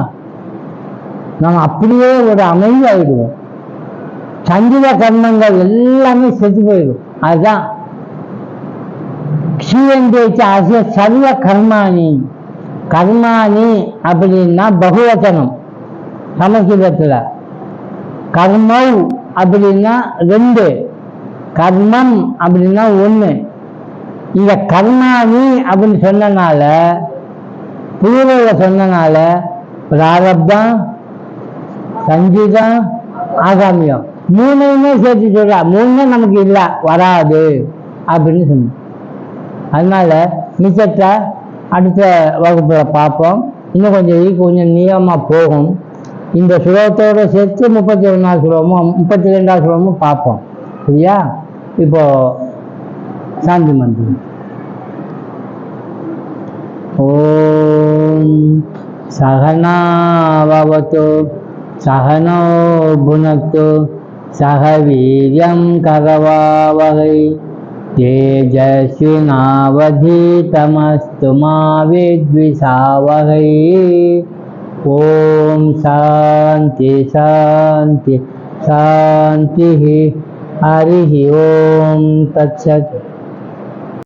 நம்ம அப்படியே ஒரு அமைதி ஆயிடுவோம். சஞ்சித கர்மங்கள் எல்லாமே செத்து போயிடும். அதுதான் சர்வ கர்மாணி. கர்மாணி அப்படின்னா பகுவச்சனம் சமஸ்கிருதத்துல. கர்மவ் அப்படின்னா 2, கர்மம் அப்படின்னா 1. இந்த கர்மாணி அப்படின்னு சொன்னனால, புதுவையில சொன்னனால பிராரப்தம், சஞ்சிதம், ஆகாமியம் 3யுமே சேர்த்து சொல்றா. 3 நமக்கு இல்லை, வராது அப்படின்னு சொன்னோம். அதனால மிச்சத்தை அடுத்த வகுப்புல பார்ப்போம். இன்னும் கொஞ்சம் நீளமா போகும். இந்த சுலோகத்தோடு சேர்த்து 31வது சுலோகமும் 32வது சுலோகமும் பார்ப்போம். சரியா? இப்போ சாந்தி மந்திரம். ஓம் சகனா பவது சகனோ புனக்து சக வீர்யம் கரவாவகை தேஜஸ்வினாவதீதமஸ்து மா வித்விஷாவகை. ஓம் சாந்தி சாந்தி சாந்தி. ஹரி ஓம் தத்சத்.